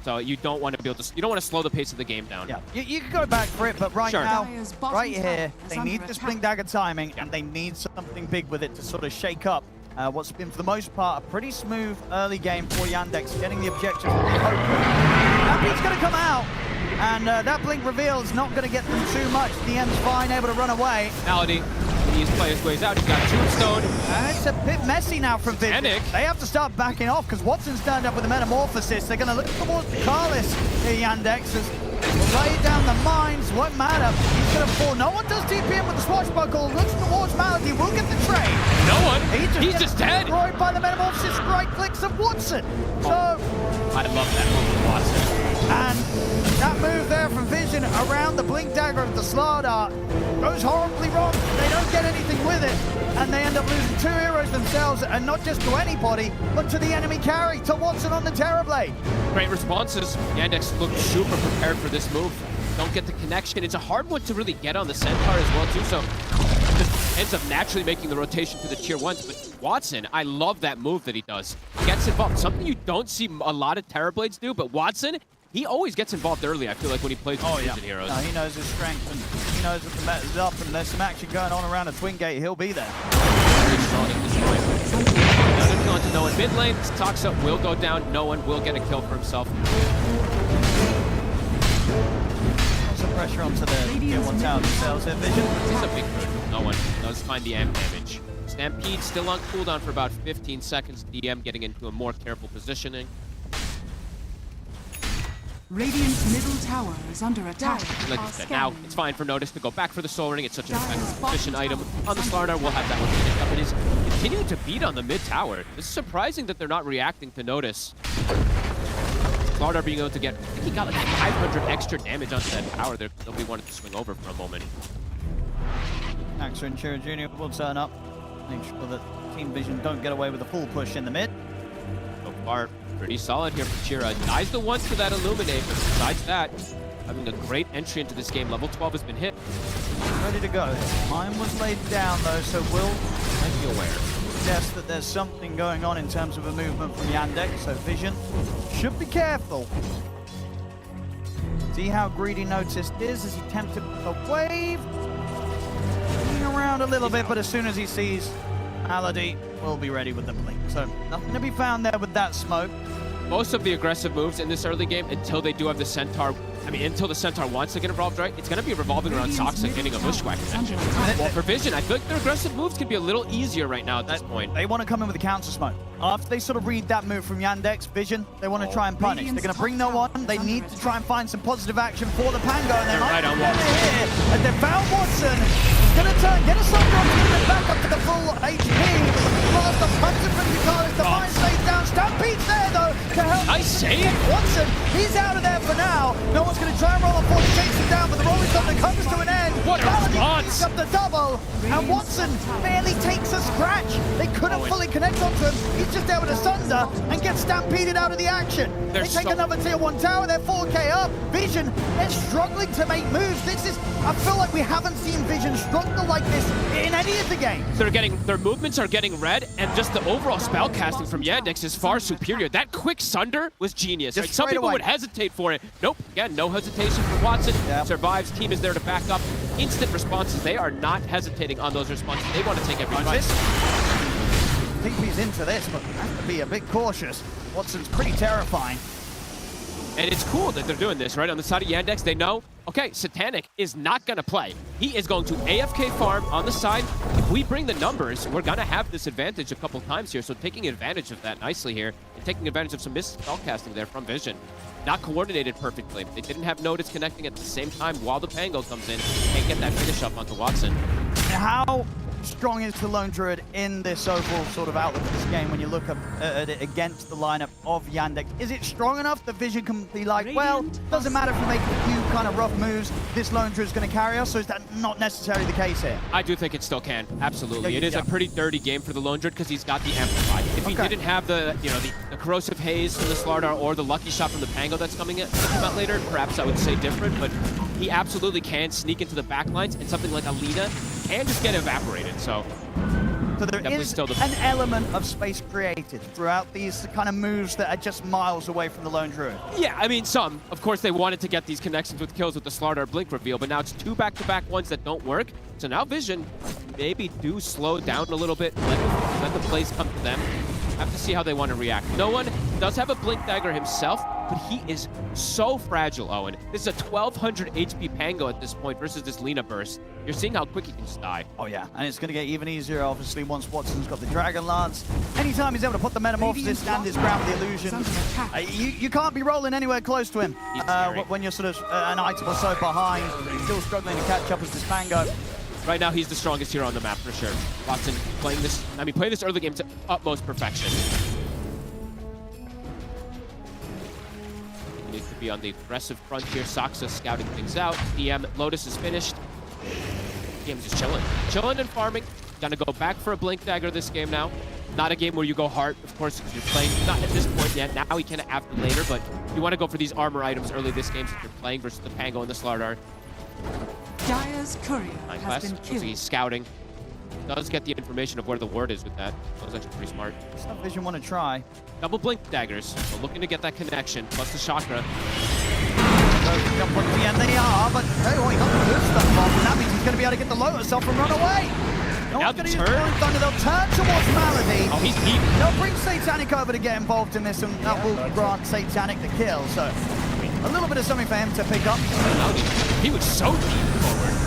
So you don't want to be able to, you don't want to slow the pace of the game down. Yeah, you can go back for it, but right now, right here, they need this Blink Dagger timing, and they need something big with it to sort of shake up what's been, for the most part, a pretty smooth early game for Yandex, getting the objective. That beat's going to come out, and that Blink reveal is not going to get them too much. DM's fine, able to run away. Malady, he's playing his ways out. He's got Tombstone. It's a bit messy now from Vision. They have to start backing off because Watson's turned up with a Metamorphosis. They're going to look towards Carlis here, Yandex. Lay down the mines, won't matter. He's going to fall. No one does TP in with the swashbuckle. Looks towards Malady, will get the trade. No one. He's just dead. Destroyed by the Metamorphosis right clicks of Watson. So I love that move from Watson. And that move there from Vision around the Blink Dagger of the Slardar goes horribly wrong. They don't get anything with it, and they end up losing 2 heroes themselves, and not just to anybody, but to the enemy carry, to Watson on the Terrorblade. Great responses. Yandex looked super prepared for this move. Don't get the connection. It's a hard one to really get on the Centaur as well, too, so just ends up naturally making the rotation to the tier 1s. But Watson, I love that move that he does. He gets involved. Something you don't see a lot of Terrorblades do, but Watson, he always gets involved early, I feel like, when he plays with Vision heroes. No, he knows his strength, and he knows that the meta's up, and there's some action going on around the Twin Gate. He'll be there. Very strong at this point. Another kill into no one mid lane. Toxa will go down. No one will get a kill for himself. Some pressure onto the tier 1 tower themselves here, Vision. This is a big hurt. No one does find the amp damage. Stampede still on cooldown for about 15 seconds. DM getting into a more careful positioning. Radiant's middle tower is under attack. Like I said, now it's fine for Notice to go back for the Soul Ring. It's such an effective, efficient item. On the Slardar, we'll have that one finished up. It is continuing to beat on the mid tower. It's surprising that they're not reacting to Notice. Slardar being able to get, I think he got like 500 extra damage onto that tower. Nobody wanted to swing over for a moment. Axer and Chira Jr. will turn up. Make sure that Team Vision don't get away with a full push in the mid. So far, pretty solid here for Chira. Dies the once for that Illuminate, but besides that, having a great entry into this game. Level 12 has been hit. Ready to go. Mine was laid down though, so will Might be aware. guess that there's something going on in terms of a movement from Yandex, so Vision should be careful. See how greedy Noticed is as he tempted the wave. Moving around a little bit, but as soon as he sees Malady, will be ready with the blink. So nothing to be found there with that smoke. Most of the aggressive moves in this early game, until they do have the Centaur, until the Centaur wants to get involved, right? It's going to be revolving around Soxa getting a Bushwhack connection. Well, for Vision, I feel like their aggressive moves can be a little easier right now at this point. They want to come in with a counter smoke. After they sort of read that move from Yandex, Vision, they want to try and punish. They're going to bring no one. They need to try and find some positive action for the Pango, and they might right on get Watson. it here. And they found Watson. He's going to turn, get a Sombra on him back up to the full HP. Blast the punch from Lucaris. The mine stays down. Stampede's there, though, to help. Nice save. Watson, he's out of there for now. No one's going to try and roll a force to chase him down, but the rolling thunder comes to an end. What a Malady response. picks up the double, and Watson barely takes a scratch. They couldn't fully connect onto him. He's just able to sunder and get stampeded out of the action. They take another tier 1 tower. They're 4K up. Vision, they're struggling to make moves. This is, I feel like we haven't seen Vision struggle like this in any of the games. Their movements are getting read, and just the overall spell casting from Yandex is far superior. That quick sunder was genius. Right? Some people would hesitate for it. Nope. Again, no hesitation for Watson. Yep. Survives. Team is there to back up. Instant responses. They are not hesitating on those responses. They want to take every fight. I think he's into this, but has to be a bit cautious. Watson's pretty terrifying. And it's cool that they're doing this, right? On the side of Yandex, they know, okay, Satanic is not going to play. He is going to AFK farm on the side. If we bring the numbers, we're going to have this advantage a couple times here. So taking advantage of that nicely here, and taking advantage of some missed spellcasting there from Vision. Not coordinated perfectly. They didn't have Notice connecting at the same time while the Pango comes in and get that finish up onto Watson. How strong is the Lone Druid in this overall sort of outlook of this game when you look at it against the lineup of Yandex? Is it strong enough that Vision can be like, well, doesn't matter if we make a few kind of rough moves, this Lone Druid is going to carry us, or is that not necessarily the case here? I do think it still can, absolutely. It is a pretty dirty game for the Lone Druid because he's got the Amplify. If he didn't have the, the Corrosive Haze from the Slardar or the Lucky Shot from the Pango that's coming out later, perhaps I would say different, but he absolutely can sneak into the backlines, and something like Alina can just get evaporated, so there is an element of space created throughout these kind of moves that are just miles away from the Lone Druid. Yeah, I mean, some. Of course, they wanted to get these connections with kills with the Slardar Blink reveal, but now it's 2 back-to-back ones that don't work. So now Vision maybe do slow down a little bit, let the plays come to them. Have to see how they want to react. No one does have a Blink Dagger himself, but he is so fragile, Owen. This is a 1200 HP Pango at this point versus this Lina Burst. You're seeing how quick he can just die. Oh yeah, and it's going to get even easier, obviously, once Watson's got the Dragon Lance. Anytime he's able to put the Metamorphosis, stand his ground with the illusion. You can't be rolling anywhere close to him when you're sort of an item or so behind. Still struggling to catch up as this Pango. Right now, he's the strongest hero on the map for sure. Watson playing this, playing this early game to utmost perfection. He needs to be on the aggressive front here. Soxa scouting things out. DM Lotus is finished. DM's just chilling and farming. Gonna go back for a Blink Dagger this game now. Not a game where you go hard, of course, because you're playing, not at this point yet. Now he can after later, but you want to go for these armor items early this game since you're playing versus the Pango and the Slardar. Dire's courier has been killed. He's scouting. Does get the information of where the ward is with that. That was actually pretty smart. Some Vision want to try. Double Blink Daggers. So looking to get that connection, plus the Chakra. Jump on the end they are, but hey, he got the good stuff off, and that means he's going to be able to get the Lotus off and run away. No one's going to use Rolling Thunder. They'll turn towards Malady. Oh, he's deep. They'll bring Satanic over to get involved in this, and that will grant Satanic the kill. So a little bit of something for him to pick up. He was so deep forward.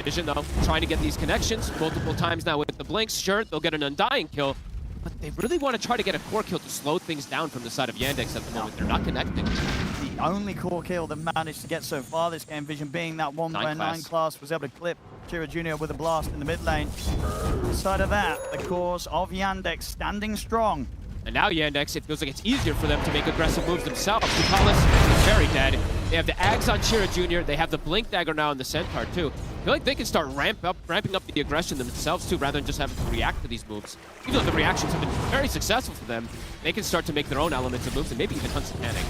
Vision, though, trying to get these connections multiple times now with the blinks. Sure, they'll get an Undying kill, but they really want to try to get a core kill to slow things down from the side of Yandex at the moment. They're not connecting. The only core kill they managed to get so far this game, Vision, being that one where 9 class was able to clip Chira Jr. with a blast in the mid lane. Aside of that, the cores of Yandex standing strong. And now Yandex, it feels like it's easier for them to make aggressive moves themselves. Ducalis is very dead. They have the Ags on Chira Jr. They have the Blink Dagger now on the Centaur too. I feel like they can start ramping up the aggression themselves too, rather than just having to react to these moves. Even though the reactions have been very successful for them, they can start to make their own elements of moves and maybe even hunt Satanic.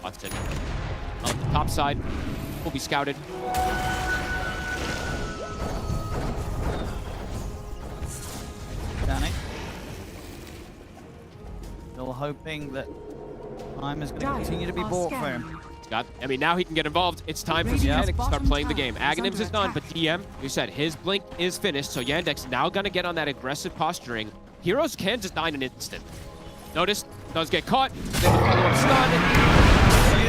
Watson on the top side will be scouted. Satanic. Still hoping that time is going to continue to be bought for him. I mean, now he can get involved. It's time for Yandex to start playing the game. Aghanims is done, but DM, you said his blink is finished, so Yandex now gonna get on that aggressive posturing. Heroes can just die in an instant. Notice, does get caught. Then the follow-up stun.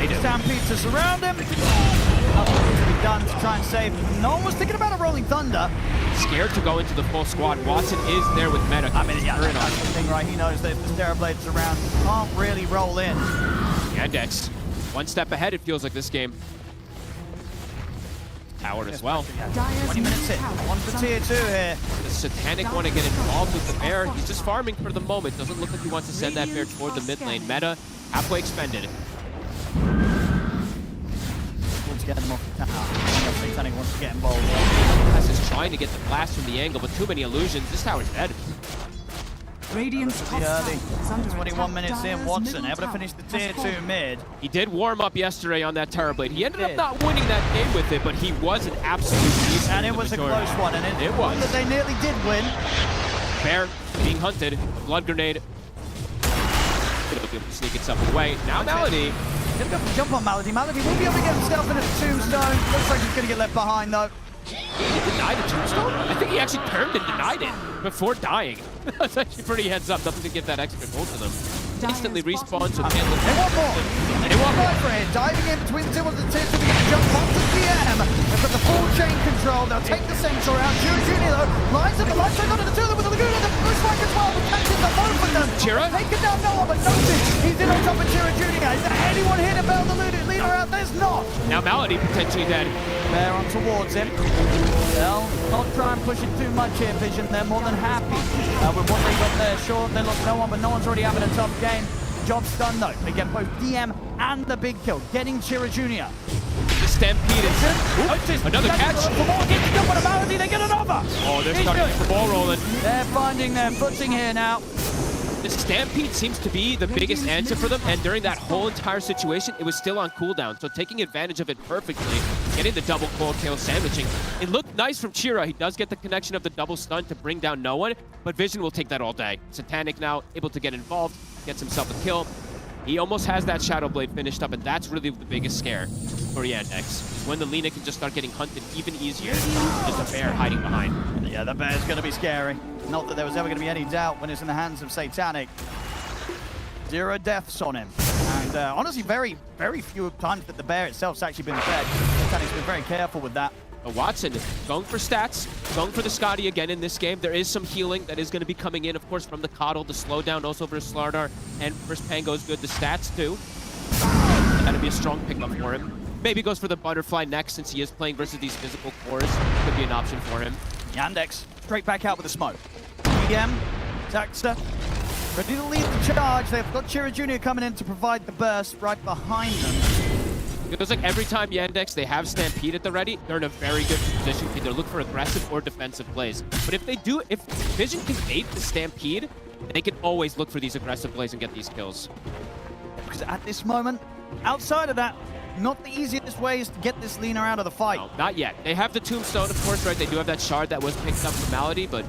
The Stampede to surround him. Nothing needs to be done to try and save him. No one was thinking about a Rolling Thunder. Scared to go into the full squad. Watson is there with Meta. I mean, yeah, that's the thing, right? He knows that if the Stereo Blade's around, he can't really roll in. Yandex, one step ahead, it feels like this game. Tower as well. 20 minutes in. One for tier 2 here. The Satanic want to get involved with the bear. He's just farming for the moment. Doesn't look like he wants to send that bear toward the mid lane. Meta, halfway expended. To get him off the tower. Satanic wants to get involved. Pass is trying to get the blast from the angle, but too many illusions. This tower's dead. Radiant's top tower is under 21 attack. minutes in, Dire's Watson middle able to tower finish the has tier 2 fallen. mid. He did warm up yesterday on that Terrorblade. He ended up did. not winning that game with it, but he was an absolute beast. And it was a close one, and it was. that they nearly did win. Bear being hunted, blood grenade. Gonna be able to sneak itself away. Now Melody. Gonna go for the jump on Malady. Malady will be able to get himself into the tombstone. Looks like he's gonna get left behind though. He denied the tombstone? I think he actually turned and denied it before dying. That's actually pretty heads up. Nothing to give that extra gold to them. Instantly respawn, so can't look. They want more. They want more for it. Diving in between the two of the tier 2 to jump onto DM. They've got the full chain control. They'll take the Centaur out. Junior though lines up the light side onto the two of them with the Laguna. The blue strike as well. Catches the both of them. Chira? Taking down Noah, but notice he's in on top of Chira Junior. Is there anyone here to bail the leader out? There's not. Now Melody potentially dead. Bear on towards him. They'll not try and push it too much here, Vision. They're more than happy with what they got there. Sure, they lost no one, but no one's already having a tough game. Job's done though. They get both DM and the big kill, getting Chira Jr. The Stampede is another catch. For more, get the jump on a Malady, they get another. Oh, they're starting to get the ball rolling. They're finding their footing here now. The Stampede seems to be the biggest answer for them, and during that whole entire situation, it was still on cooldown, so taking advantage of it perfectly, getting the double cold kill sandwiching. It looked nice from Chira. He does get the connection of the double stun to bring down no one, but Vision will take that all day. Satanic now able to get involved, gets himself a kill. He almost has that Shadow Blade finished up, and that's really the biggest scare for Yandex. When the Lina can just start getting hunted even easier, there's a bear hiding behind. Yeah, the bear's going to be scary. Not that there was ever going to be any doubt when it's in the hands of Satanic. 0 deaths on him. And honestly, very, very few times that the bear itself's actually been dead. Satanic's been very careful with that. Watson going for stats, going for the Scotty again in this game. There is some healing that is going to be coming in, of course, from the Coddle, the slowdown also versus Slardar, and versus Pango is good. The stats too. That'll be a strong pickup for him. Maybe goes for the Butterfly next since he is playing versus these physical cores. Could be an option for him. Yandex straight back out with the smoke. EM, Taxa, ready to lead the charge. They've got Chira Jr. coming in to provide the burst right behind them. It feels like every time Yandex, they have Stampede at the ready, they're in a very good position to either look for aggressive or defensive plays. But if they do, if Vision can bait the Stampede, they can always look for these aggressive plays and get these kills. Because at this moment, outside of that, not the easiest ways to get this Lina out of the fight. No, not yet. They have the Tombstone, of course, right? They do have that shard that was picked up from Malady, but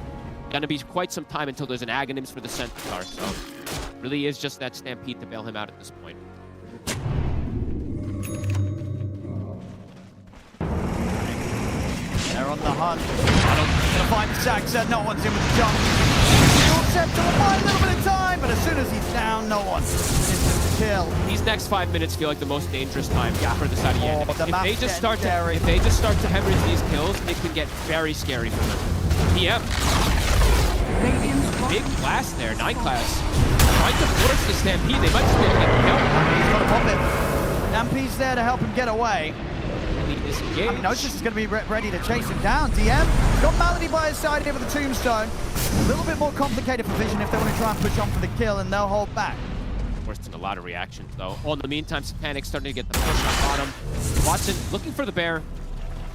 gonna be quite some time until there's an Aghanims for the Centaur. So really is just that Stampede to bail him out at this point. They're on the hunt. Gonna find Saxa. No one's in with the jump. Still set to a little bit of time, but as soon as he's down, no one is to kill. These next 5 minutes feel like the most dangerous time for the side of Yandex. The If they just start to hemorrhage these kills, it can get very scary for them. PM. Big blast there, 9 class. Trying to force the Stampede. They might just be able to get the kill. He's got to pop it. Nampi's there to help him get away. Disengage. I mean, Notice is going to be ready to chase him down. DM got Malady by his side here with the Tombstone. little bit more complicated for Vision if they want to try and push on for the kill, and they'll hold back. Forcing a lot of reactions, though. Oh, in the meantime, Satanic starting to get the push on bottom. Watson looking for the bear.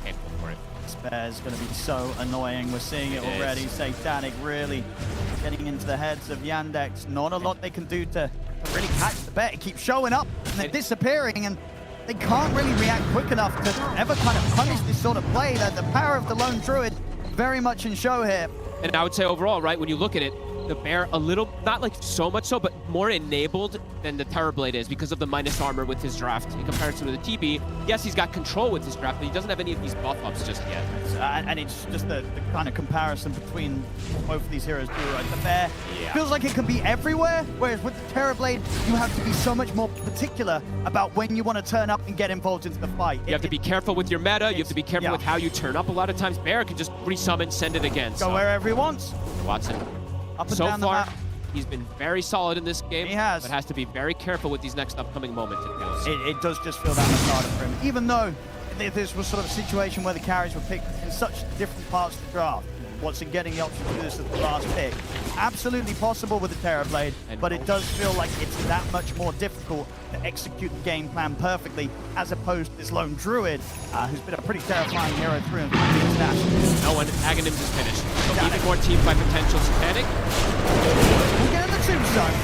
Can't go for it. This bear is going to be so annoying. We're seeing it already. Satanic really getting into the heads of Yandex. Not a lot they can do to really catch the bear. It keeps showing up and then disappearing, and they can't really react quick enough to ever kind of punish this sort of play. The power of the Lone Druid very much in show here. And I would say overall, right, when you look at it, the bear a little, not like so much so, but more enabled than the Terrorblade is because of the minus armor with his draft in comparison to the TB. Yes, he's got control with his draft, but he doesn't have any of these buff ups just yet. And it's just the kind of comparison between both of these heroes do, right? The bear feels like it can be everywhere, whereas with the Terrorblade, you have to be so much more particular about when you want to turn up and get involved into the fight. You have to be careful with your meta, you have to be careful with how you turn up. A lot of times, Bear can just resummon, send it again. Go wherever he wants. Watson. Up and so down far, the map. He's been very solid in this game. He has. But has to be very careful with these next upcoming moments, it feels. It does just feel that much harder for him. Even though this was sort of a situation where the carries were picked in such different parts of the draft. Watson getting the option to do this as the last pick. Absolutely possible with the Terrorblade, but it does feel like it's that much more difficult to execute the game plan perfectly as opposed to this Lone Druid, who's been a pretty terrifying hero through and through international. No one, Aghanims is finished. So even more team fight potential. Satanic. We'll get in the tombstone.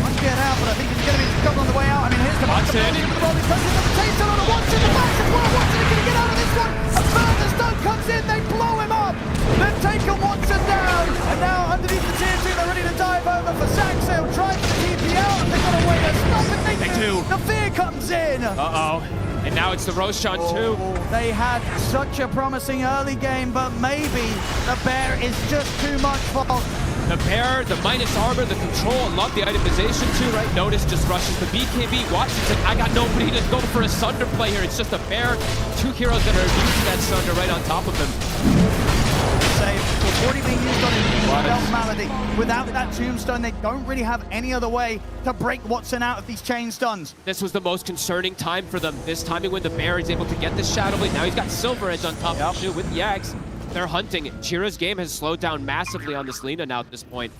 Might get out, but I think it's going to be coming on the way out. I mean, here's the Watson. Watson on the Watson, the back as well. Watson is going to get out of this one. A further stun comes in, they blow him up. They've taken Watson down, and now underneath the tier 2, they're ready to dive over for Saxel. Tries to TP out, and they've got a way to stop it. They do. The fear comes in. Uh-oh. And now it's the Roshan too. They had such a promising early game, but maybe the bear is just too much for the bear, the minus armor, the control, love the itemization too, right? Notice just rushes the BKB. Watson said, I got nobody to go for a Sunder play here. It's just a bear, two heroes that are using that Sunder right on top of him. Save already being used on him. Malady. Without that tombstone, they don't really have any other way to break Watson out of these chain stuns. This was the most concerning time for them. This timing when the bear is able to get this Shadow Blade. Now he's got Silver Edge on top of him too with Yags. They're hunting. Chira's game has slowed down massively on this Lina now at this point.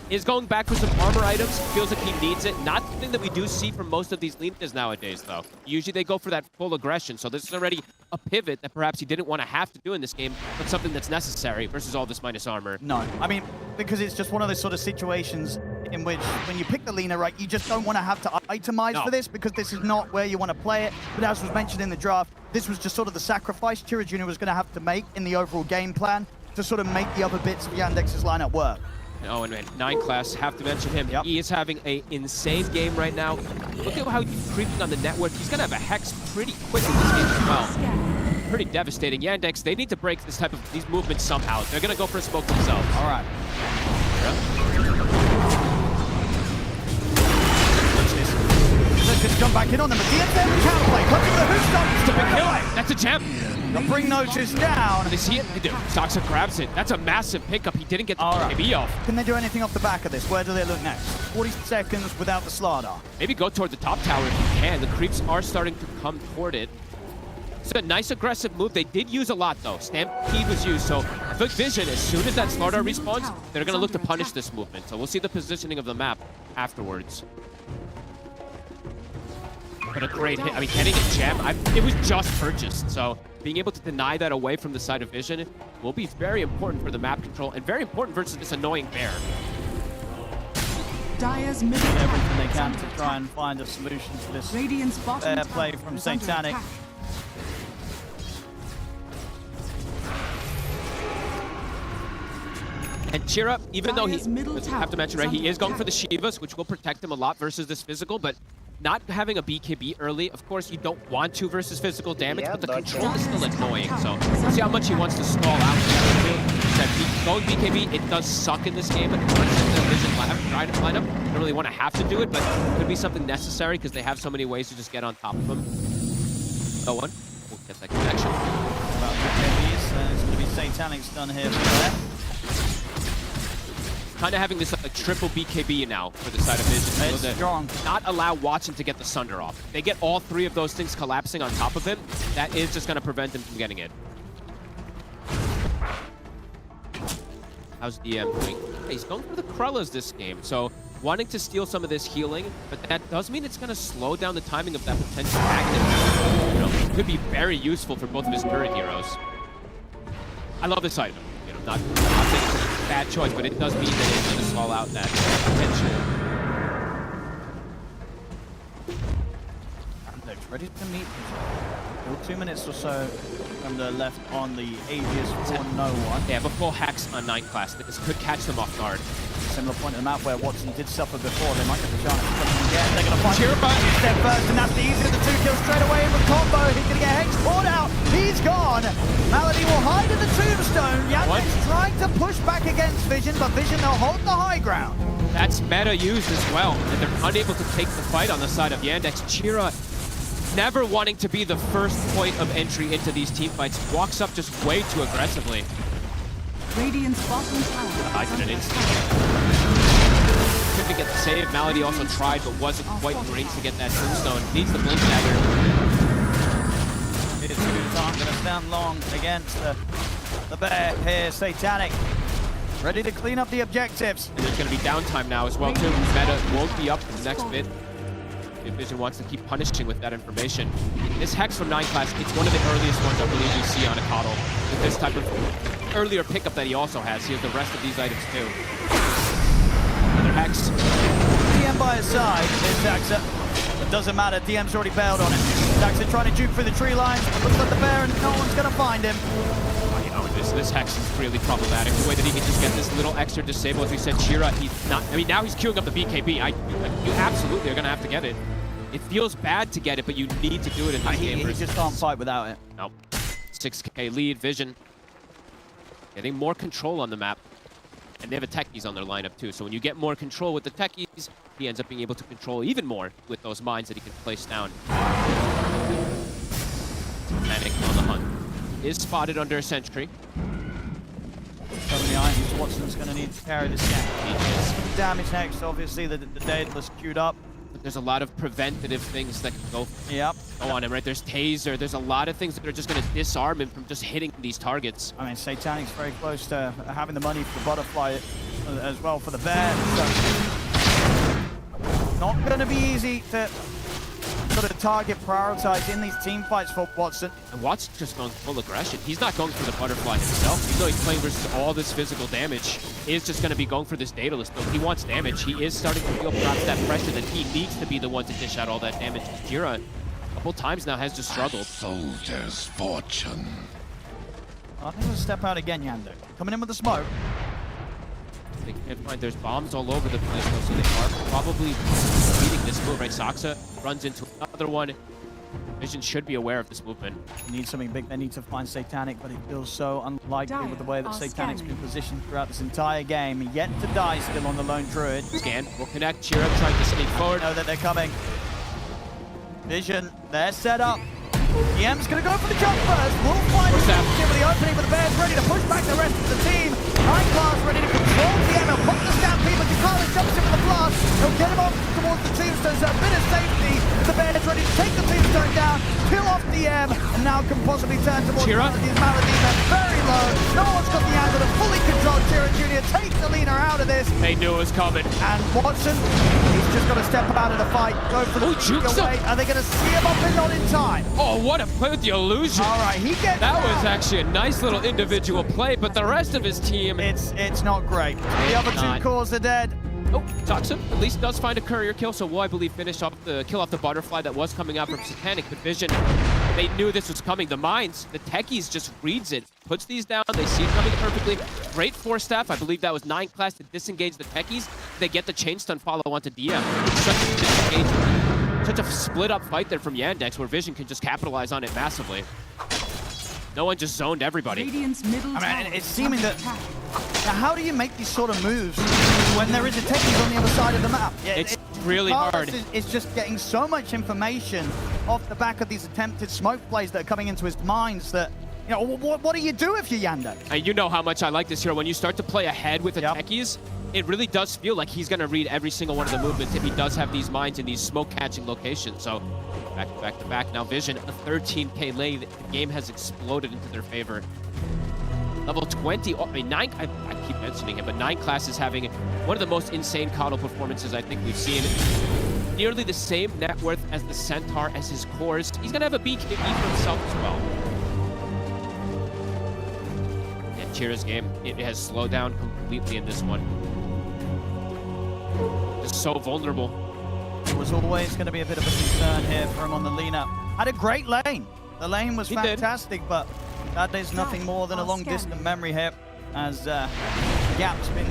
Is going back for some armor items. Feels like he needs it. Not something that we do see from most of these Linas nowadays, though. Usually they go for that full aggression, so this is already a pivot that perhaps he didn't want to have to do in this game, but something that's necessary versus all this minus armor. No, I mean, because it's just one of those sort of situations in which when you pick the Lina, right, you just don't want to have to itemize for this because this is not where you want to play it. But as was mentioned in the draft, this was just sort of the sacrifice Chira Jr. was going to have to make in the overall game plan to sort of make the other bits of Yandex's lineup work. Oh, and 9 class, have to mention him. He is having an insane game right now. Look at how he's creeping on the network. He's going to have a Hex pretty quick in this game as well. Pretty devastating. Yandex, they need to break this type of these movements somehow. They're going to go for a smoke themselves. All right. Just come back in on them, but the end counterplay. Comes with a hook stop. It's a big kill. That's a gem. The bring notice down. They see it. They do. Toxic grabs it. That's a massive pickup. He didn't get the BKB off. Can they do anything off the back of this? Where do they look next? 40 seconds without the Slardar. Maybe go toward the top tower if you can. The creeps are starting to come toward it. It's a nice aggressive move. They did use a lot though. Stampede was used, so I think Vision, as soon as that Slardar respawns, they're gonna look to punish this movement. So we'll see the positioning of the map afterwards. But a great hit. I mean, getting a gem, it was just purchased, so being able to deny that away from the side of Vision will be very important for the map control and very important versus this annoying bear. Dire's middle everything they can to try and find a solution to this fair play from Satanic. And Chira, even though he, I have to mention, right, he is going for the Shivas, which will protect him a lot versus this physical, but not having a BKB early, of course, you don't want to versus physical damage, but the control is still annoying, so we'll see how much he wants to stall out. Going BKB, it does suck in this game, but the Vision lineup don't really want to have to do it, but it could be something necessary because they have so many ways to just get on top of him. No one. We'll get that connection. About BKBs, it's going to be Satanic's done here for that. Kind of having this triple BKB now for the side of Vision. It's strong. Not allow Watson to get the Sunder off. If they get all three of those things collapsing on top of him, that is just going to prevent him from getting it. How's DM doing? He's going for the Krellas this game, so wanting to steal some of this healing, but that does mean it's going to slow down the timing of that potential Aghanim. You know, could be very useful for both of his current heroes. I love this item. You know, not saying it's a bad choice, but it does mean that it's going to stall out that potential. Yandex ready to meet. Still 2 minutes or so left on the Aegis for no one. They have a full Hex on 9 class. This could catch them off guard. Similar point in the map where Watson did suffer before. They might get the chance to come again. They're going to find Chira step first, and that's the easiest of the 2 kills straight away in the combo. He's going to get Hex poured out. He's gone. Malady will hide in the tombstone. Yandex trying to push back against Vision, but Vision, they'll hold the high ground. That's meta used as well, and they're unable to take the fight on the side of Yandex. Chira, never wanting to be the first point of entry into these team fights, walks up just way too aggressively. Radiant's bottom tower. I did an instant. Couldn't get the save. Malady also tried, but wasn't quite in range to get that tombstone. Needs the blink dagger. It is aren't going to stand long against the bear here. Satanic ready to clean up the objectives. And there's going to be downtime now as well too. Meta won't be up for the next bit. Vision wants to keep punishing with that information. This Hex from 9 class, it's one of the earliest ones I believe you see on a Coddle. With this type of earlier pickup that he also has. He has the rest of these items too. Another Hex. DM by his side is Daxa. It doesn't matter, DM's already bailed on it. Daxa trying to juke through the tree lines. Looks like the bear and no one's going to find him. You know, this Hex is really problematic. The way that he can just get this little extra disable, as we said, Chira, he's not, I mean, now he's queuing up the BKB. You absolutely are going to have to get it. It feels bad to get it, but you need to do it in this game. He just can't fight without it. Nope. 6k lead, Vision. Getting more control on the map. And they have a techies on their lineup too, so when you get more control with the techies, he ends up being able to control even more with those mines that he can place down. Panic on the hunt. Is spotted under a sentry. From the Irons, Watson's going to need to carry this game. Damage next, obviously, the Daedalus queued up. But there's a lot of preventative things that can go on him, right? There's Taser, there's a lot of things that are just going to disarm him from just hitting these targets. I mean, Satanic's very close to having the money for the Butterfly as well for the Bear. So not going to be easy to sort of target prioritize in these team fights for Watson. And Watson's just going full aggression. He's not going for the Butterfly himself. Even though he's playing versus all this physical damage, he is just going to be going for this Daedalus. Though he wants damage, he is starting to feel perhaps that pressure that he needs to be the one to dish out all that damage. Jira, a couple times now, has just struggled. Soldier's fortune. I think we'll step out again, Yandex. Coming in with the smoke. They can't find, there's bombs all over the place though, so they are probably beating this move, right? Saksa runs into another one. Vision should be aware of this movement. Need something big, they need to find Satanic, but it feels so unlikely with the way that Satanic's been positioned throughout this entire game. Yet to die still on the lone druid. Scan will connect, Chira trying to sneak forward. Know that they're coming. Vision, they're set up. EM's gonna go for the jump first. We'll find the opening, but the Bears ready to push back the rest of the team. 9 class ready to control DM. He'll pop the stampede, but Jakala jumps in with the blast. He'll get him off towards the tombstone, so a bit of safety. The Bears ready to take the tombstone down, kill off DM, and now can possibly turn towards Maladi's very low. No one's got the angle to fully control. Chira Jr. takes the leader out of this. They knew it was coming. And Watson, he's just got to step out of the fight, go for the away. Are they going to see him up and not in time? Oh, what a play with the illusion. All right, he gets that was actually a nice little individual play, but the rest of his team... It's not great. The other 2 cores are dead. Oh, Toxin at least does find a courier kill, so will, I believe, finish off the kill off the Butterfly that was coming out from Satanic. But Vision, they knew this was coming. The mines, the techies just reads it, puts these down. They see it coming perfectly. Great force staff. I believe that was 9 class to disengage the techies. They get the chain stun follow onto DM. Such a disengagement. Such a split up fight there from Yandex where Vision can just capitalize on it massively. No one just zoned everybody. I mean, it's seeming that... Now, how do you make these sort of moves when there is a techies on the other side of the map? Yeah, it's really hard. It's just getting so much information off the back of these attempted smoke plays that are coming into his minds that, you know, what do you do if you're Yandex? And you know how much I like this hero. When you start to play ahead with the techies, it really does feel like he's going to read every single one of the movements if he does have these mines in these smoke-catching locations. So, back to back. Now Vision, a 13k lane. The game has exploded into their favor. Level 20, I mean, I keep mentioning him, but 9 Class is having one of the most insane Coddle performances I think we've seen. Nearly the same net worth as the Centaur, as his cores. He's gonna have a BKB for himself as well. And Chira's game, it has slowed down completely in this one. Just so vulnerable. It was always going to be a bit of a concern here for him on the lean-up. Had a great lane. The lane was fantastic, but that is nothing more than a long-distance memory here as gap's been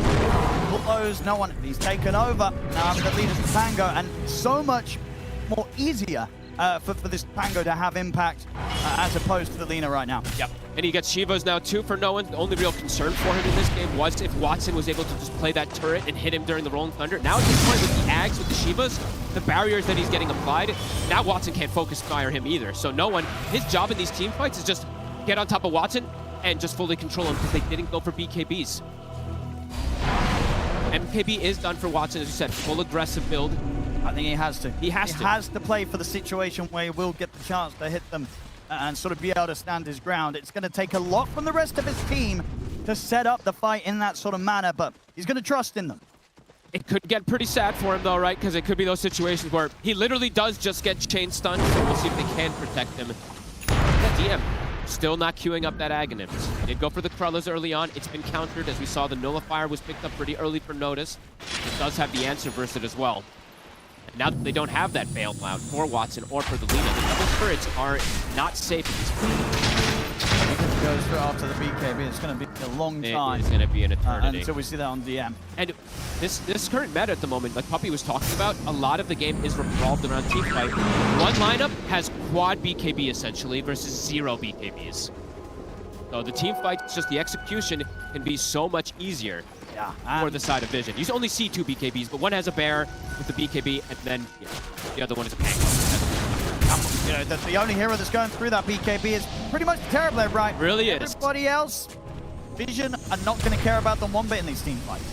closed. No one, he's taken over. Now the leader's Pango, and so much more easier for this Pango to have impact as opposed to the Lina right now. Yep. And he gets Shivas now too for no one. The only real concern for him in this game was if Watson was able to just play that turret and hit him during the Rolling Thunder. Now at this point with the Ags, with the Shivas, the barriers that he's getting applied, now Watson can't focus fire him either. So no one, his job in these team fights is just get on top of Watson and just fully control him because they didn't go for BKBs. MKB is done for Watson, as you said, full aggressive build. I think he has to. He has to play for the situation where he will get the chance to hit them and sort of be able to stand his ground. It's going to take a lot from the rest of his team to set up the fight in that sort of manner, but he's going to trust in them. It could get pretty sad for him though, right? Because it could be those situations where he literally does just get chain stunned, so we'll see if they can protect him. That DM still not queuing up that Aghanim. He did go for the Krullas early on. It's been countered, as we saw the Nullifier was picked up pretty early for Notice. It does have the answer versus it as well. And now that they don't have that Veiled Cloud for Watson or for the Lina, the double turrets are not safe at this point. He goes for after the BKB. It's going to be a long time. It's going to be an eternity. Until we see that on DM. And this current meta at the moment, like Puppy was talking about, a lot of the game is revolved around teamfight. One lineup has quad BKB essentially versus 0 BKBs. So the team fight, just the execution can be so much easier for the side of Vision. You only see 2 BKBs, but one has a bear with the BKB, and then the other one is a Pango. You know, the only hero that's going through that BKB is pretty much Terrorblade, right? Really is. Everybody else, Vision are not going to care about them one bit in these team fights.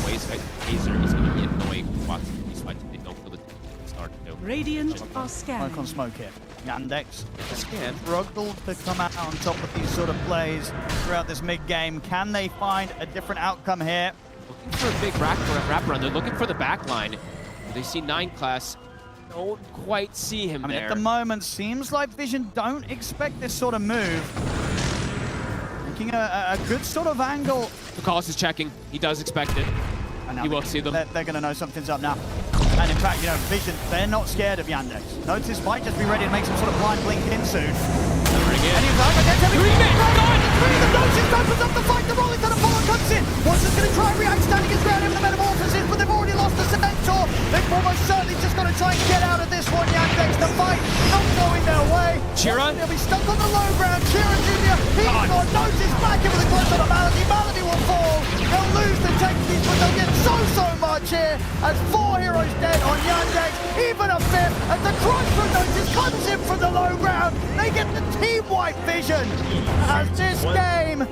Azer is going to be annoying watching these fights. They don't feel the start to. Radiant are scanning. Smoke on smoke here. Yandex Scan. struggled to come out on top of these sort of plays throughout this mid-game. Can they find a different outcome here? Looking for a big wrap run. They're looking for the back line. They see 9 Class. Don't quite see him there. At the moment, seems like Vision don't expect this sort of move. Making a good sort of angle. Tukalis is checking. He does expect it. He will see them. They're going to know something's up now. And in fact, you know, Vision, they're not scared of Yandex. Notice might just be ready to make some sort of blind blink in soon. And he's up against everything. Notice opens up the fight. The Rolling Thunder follow comes in. Watson's going to try and react, standing his ground in the Metamorphosis, but they've already lost the Centaur. They've almost certainly just got to try and get out of this one. Yandex, the fight not going their way. Chira? They'll be stuck on the low ground. Chira Jr., he's got Notice back in with a close on a Malady. Malady will fall. They'll lose the technique, but they'll get so much here as 4 heroes dead on Yandex. Even a 5th as the crunch from Notice comes in from the low ground. They get the team-wide Vision as this game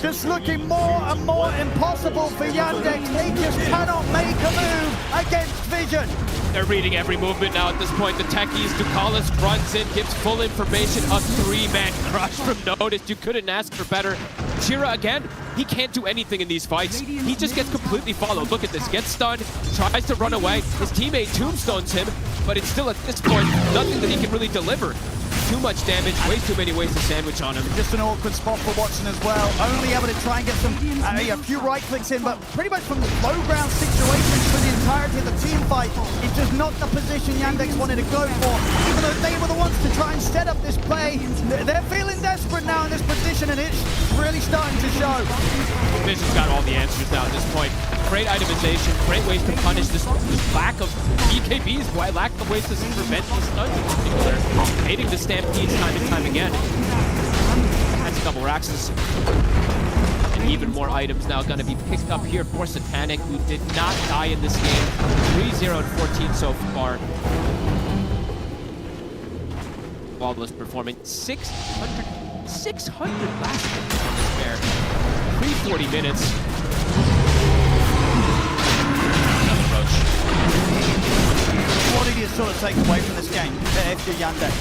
just looking more and more impossible for Yandex. They just cannot make a move against Vision. They're reading every movement now at this point. The techies, Tukalis runs in, gives full information. A 3-man crush from Notice. You couldn't ask for better. Chira again, he can't do anything in these fights. He just gets completely followed. Look at this, gets stunned, tries to run away. His teammate tombstones him, but it's still at this point nothing that he can really deliver. Too much damage, way too many ways to sandwich on him. Just an awkward spot for Watson as well. Only able to try and get some a few right clicks in, but pretty much from the low ground situations for the entirety of the team fight. It's just not the position Yandex wanted to go for. Even though they were the ones to try and set up this play, they're feeling desperate now in this position, and it's really starting to show. Vision's got all the answers now at this point. Great itemization, great ways to punish this lack of BKBs, lack of ways to prevent these stuns in particular. Hating the stampedes time and time again. That's double Raxus. And even more items now going to be picked up here for Satanic, who did not die in this game. 3-0 and 14 so far. Flawless performance. 600 last there. Pre-40 minutes. What did you sort of take away from this game if you're Yandex?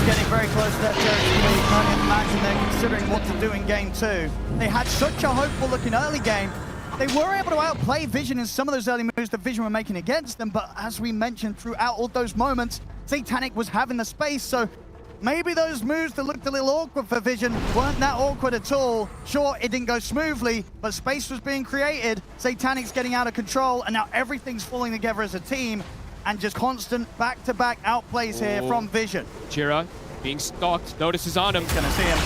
is getting very close to that territory. You can imagine they're considering what to do in game 2. They had such a hopeful looking early game. They were able to outplay Vision in some of those early moves that Vision were making against them, but as we mentioned throughout all those moments, Satanic was having the space, so maybe those moves that looked a little awkward for Vision weren't that awkward at all. Sure, it didn't go smoothly, but space was being created. Satanic's getting out of control, and now everything's falling together as a team, and just constant back-to-back outplays here from Vision. Jira being stalked. Notice is on him. He's gonna see him.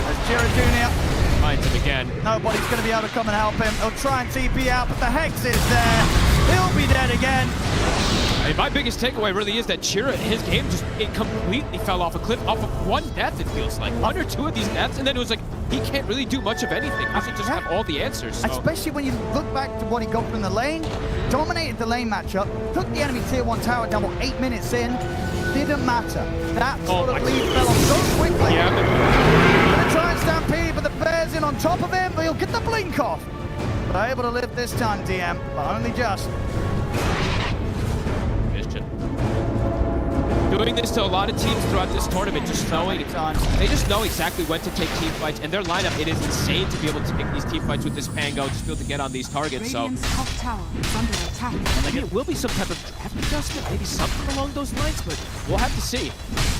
There's Jira Jr. Finds him again. Nobody's going to be able to come and help him. He'll try and TP out, but the Hex is there. He'll be dead again. I mean, my biggest takeaway really is that Chira, his game it completely fell off a cliff off of one death, it feels like. One or two of these deaths, and then it was like, he can't really do much of anything. He doesn't just have all the answers. So. Especially when you look back to what he got from the lane, dominated the lane matchup, took the enemy tier 1 tower down 8 minutes in, didn't matter. That sort of lead fell off so quickly. Yeah. Gonna try and stampede, but the bear's in on top of him, but he'll get the blink off. But able to live this time, DM, but only just. Doing this to a lot of teams throughout this tournament, just knowing they just know exactly when to take team fights, and their lineup, it is insane to be able to take these team fights with this Pango, just be able to get on these targets. So top tower is under attack. maybe it will be some type of draft adjustment, maybe something along those lines, but we'll have to see.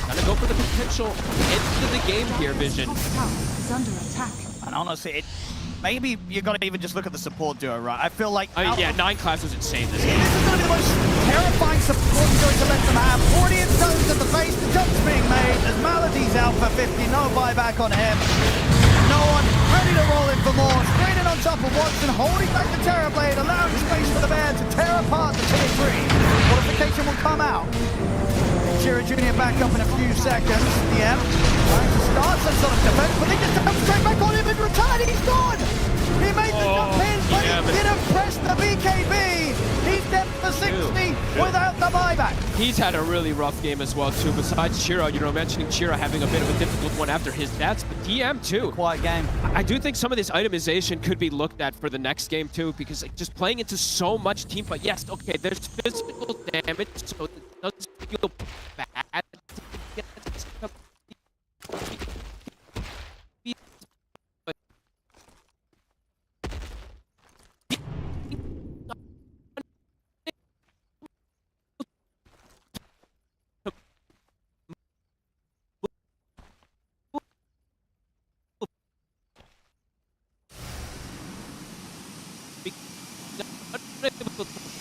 Gonna go for the potential end of the game here, Vision. Top tower is under attack. And honestly, maybe you got to even just look at the support duo, right? I feel like... yeah, 9 class was insane this game. This is going to be the most terrifying support duo to let them have. 40 in stones at the face, the jump's being made. As Malady's out for 50, no buyback on him. No one ready to roll in for more. Straight in on top of Watson, holding back the Terror Blade, allowing space for the bear to tear apart the tier 3. Qualification will come out. Jira Jr. back up in a few seconds. DM trying to start some sort of defense, but they just jump straight back on him and retired. He's gone! He made the jump in, but he didn't press the BKB. He's dead for 60 without the buyback. He's had a really rough game as well, too. Besides Chira, mentioning Chira having a bit of a difficult one after his deaths, but DM, too. Quiet game. I do think some of this itemization could be looked at for the next game, too, because like, just playing into so much team fight. Yes, okay, there's physical damage, so it doesn't feel bad.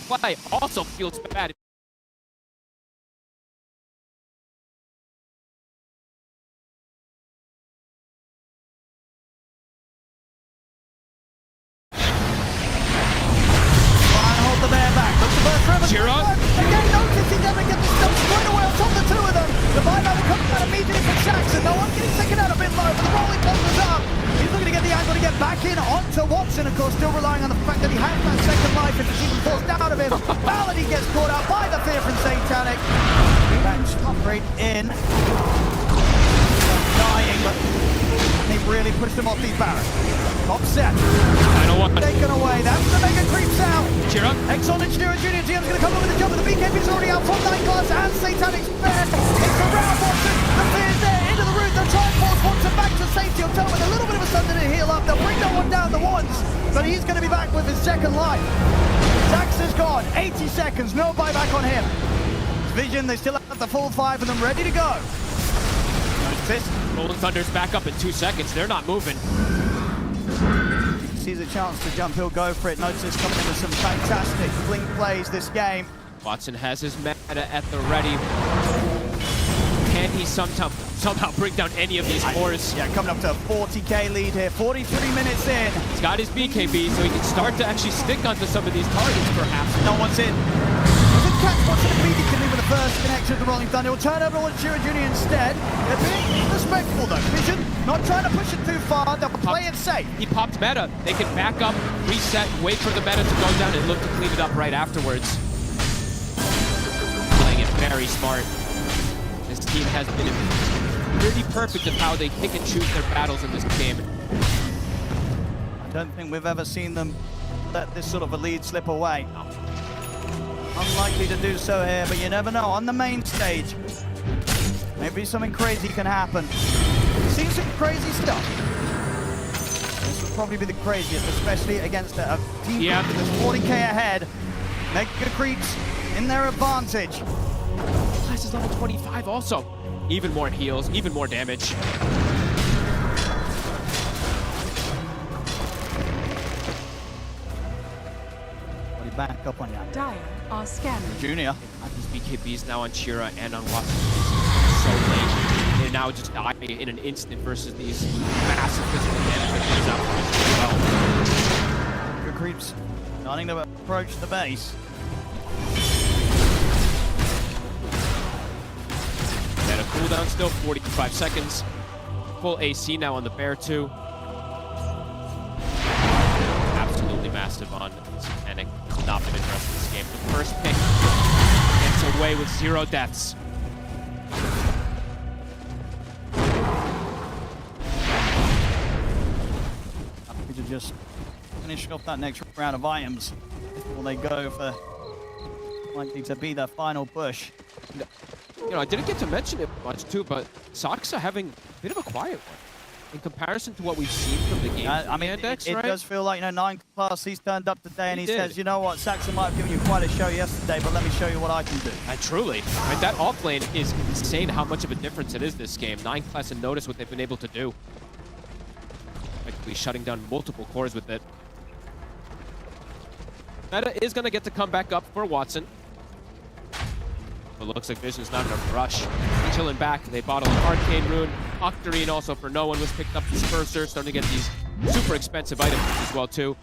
Play also feels bad. Hold the bear back. Look to burst forever. Chira. Again, notice he never gets the stuff straight away on top of the two of them. The buyback will come out immediately from Jackson. No one getting taken out a bit low, but the rolling bumper's up. He's looking to get the angle to get back in onto Watson, of course, still relying on the fact that he has that second life if it's even forced out of him. Malady gets caught out by the fear from Satanic. Back straight in. Dying, but they really pushed him off these barracks. Top set. Final one. Taken away. That's the mega creeps out. Chira. Exxon and Jira Jr. TM's going to come over the jump, but the BKB's already out from 9 class and Satanic's fair. It's around Watson. The fear's there. Into the root. They'll try and force Watson back to safety. He'll tell with a little bit of a stun to heal up. They'll bring no one down the once, but he's going to be back with his second life. Zax is gone. 80 seconds. No buyback on him. Vision, they still have the full 5 of them ready to go. Rolling Thunder's back up in 2 seconds. They're not moving. Sees a chance to jump, he'll go for it. Notice coming in with some fantastic blink plays this game. Watson has his meta at the ready. Can he somehow bring down any of these cores? Yeah, coming up to a 40k lead here, 43 minutes in. He's got his BKB, so he can start to actually stick onto some of these targets, perhaps. No one's in. Catch Watson immediately with the first connection to Rolling Thunder. He'll turn over on Jira Jr. instead. They're being respectful though. Vision, not trying to push it too far. They'll play it safe. He popped meta. They can back up, reset, wait for the meta to go down, and look to clean it up right afterwards. Playing it very smart. This team has been pretty perfect of how they pick and choose their battles in this game. I don't think we've ever seen them let this sort of a lead slip away. Unlikely to do so here, but you never know. On the main stage, Maybe something crazy can happen. Seen some crazy stuff. This would probably be the craziest, especially against a team that's 40k ahead. Mega creeps in their advantage. Class is level 25 also. Even more heals, even more damage. Back up on you. Dire are scanning. Junior. These BKBs now on Chira and on Watson. So late. They now just die in an instant versus these massive physical damage that comes out as well. Good creeps starting to approach the base. And a cooldown still, 45 seconds. Full AC now on the Bear too. Absolutely massive on Satanic. Not been interested in this game. The first pick gets away with 0 deaths. We should just finish off that next round of items before they go for likely to be their final push. You know, I didn't get to mention it much too, but Sox are having a bit of a quiet one in comparison to what we've seen from the game. I mean, Yandex, it right? does feel like, you know, 9 Class, he's turned up today and he did. says, you know what, Saxon might have given you quite a show yesterday, but let me show you what I can do. And truly, right, that off lane is insane how much of a difference it is this game. 9 Class and notice what they've been able to do. Actually shutting down multiple cores with it. Meta is going to get to come back up for Watson. But looks like Vision's not in a rush. Chilling back, they bottle an Arcane Rune. Octarine also for no one was picked up. Disperser, starting to get these super expensive items as well too.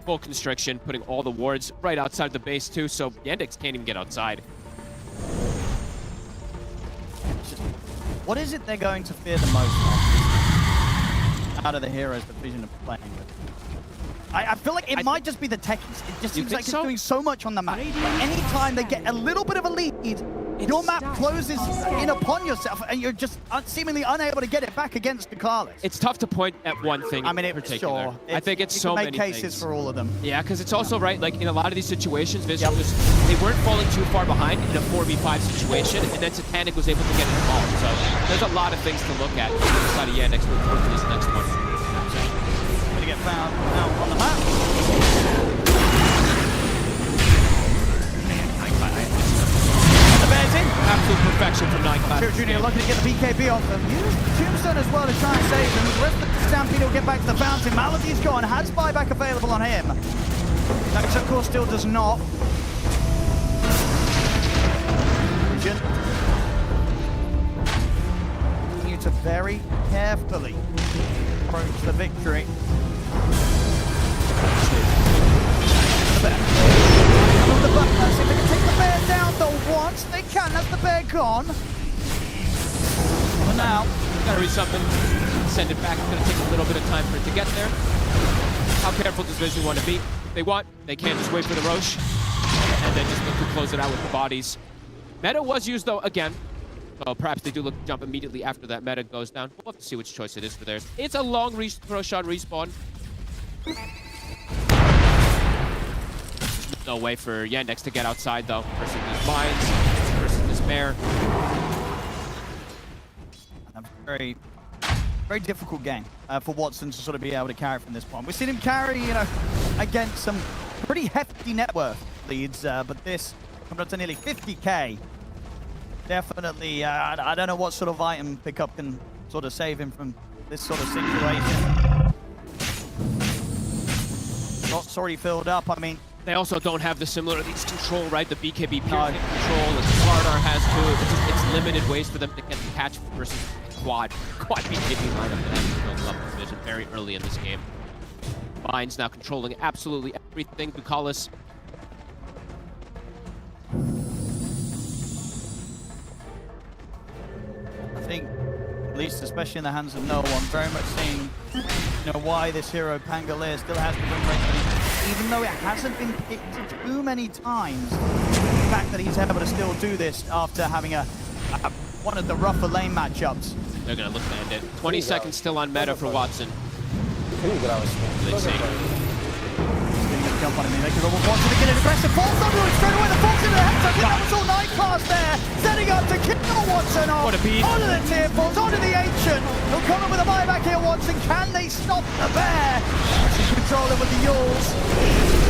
Full Constriction, putting all the wards right outside the base too, so Yandex can't even get outside. What is it they're going to fear the most out of the heroes that Vision are playing with? I feel like it might just be the techies. It just seems like it's doing so much on the map. Anytime they get a little bit of a lead, your map closes in upon yourself, and you're just seemingly unable to get it back against the Carlos. It's tough to point at one thing in particular. Sure. I think it's so many cases things. for all of them. Yeah, because it's also right, like in a lot of these situations, Vision just, they weren't falling too far behind in a 4v5 situation, and then Satanic was able to get involved. So there's a lot of things to look at inside of Yandex for this next one. To get found now on the map. The bear's in. Absolute perfection from 9 Class. Junior looking to get the BKB off them. Use Tombstone as well to try and save them. The rest of the Stampede will get back to the fountain. Malady's gone. Has buyback available on him. Dax, of course, still does not. Vision. Continue to very carefully approach the victory. The bear. The buttons. If they can take the bear down though once, they can. That's the bear gone. For now. Gotta read something. Send it back. It's gonna take a little bit of time for it to get there. How careful does Vision want to be? If they want, they can't just wait for the Roche. And then just look to close it out with the bodies. Meta was used though again. So perhaps they do look to jump immediately after that meta goes down. We'll have to see which choice it is for theirs. It's a long throw shot respawn. No way for Yandex to get outside though. Versus these mines, versus this bear. A very, very difficult game for Watson to sort of be able to carry from this point. We've seen him carry, you know, against some pretty hefty net worth leads, but this coming up to nearly 50k. Definitely, I don't know what sort of item pickup can sort of save him from this sort of situation. Slot's already filled up. I mean, they also don't have the similar at least control, right? The BKB pure hit control, as Slardar has too. It's limited ways for them to get the catch versus quad BKB lineup that has built up the Vision very early in this game. Mines now controlling absolutely everything. Bukalis. I think, at least especially in the hands of no one, very much seeing, you know, why this hero Pangolier still has the win rate, even though it hasn't been picked too many times. The fact that he's able to still do this after having one of the rougher lane matchups. They're gonna look to end it. 20 seconds still on meta for Watson. Getting the jump on him. They could almost want to get an aggressive falls under it straight away. The falls into the head. I think that was all night class there. Setting up to kill Watson off. What a beat. Onto the tier falls, onto the ancient. He'll come in with a buyback here, Watson. Can they stop the bear? She's controlling with the Yules.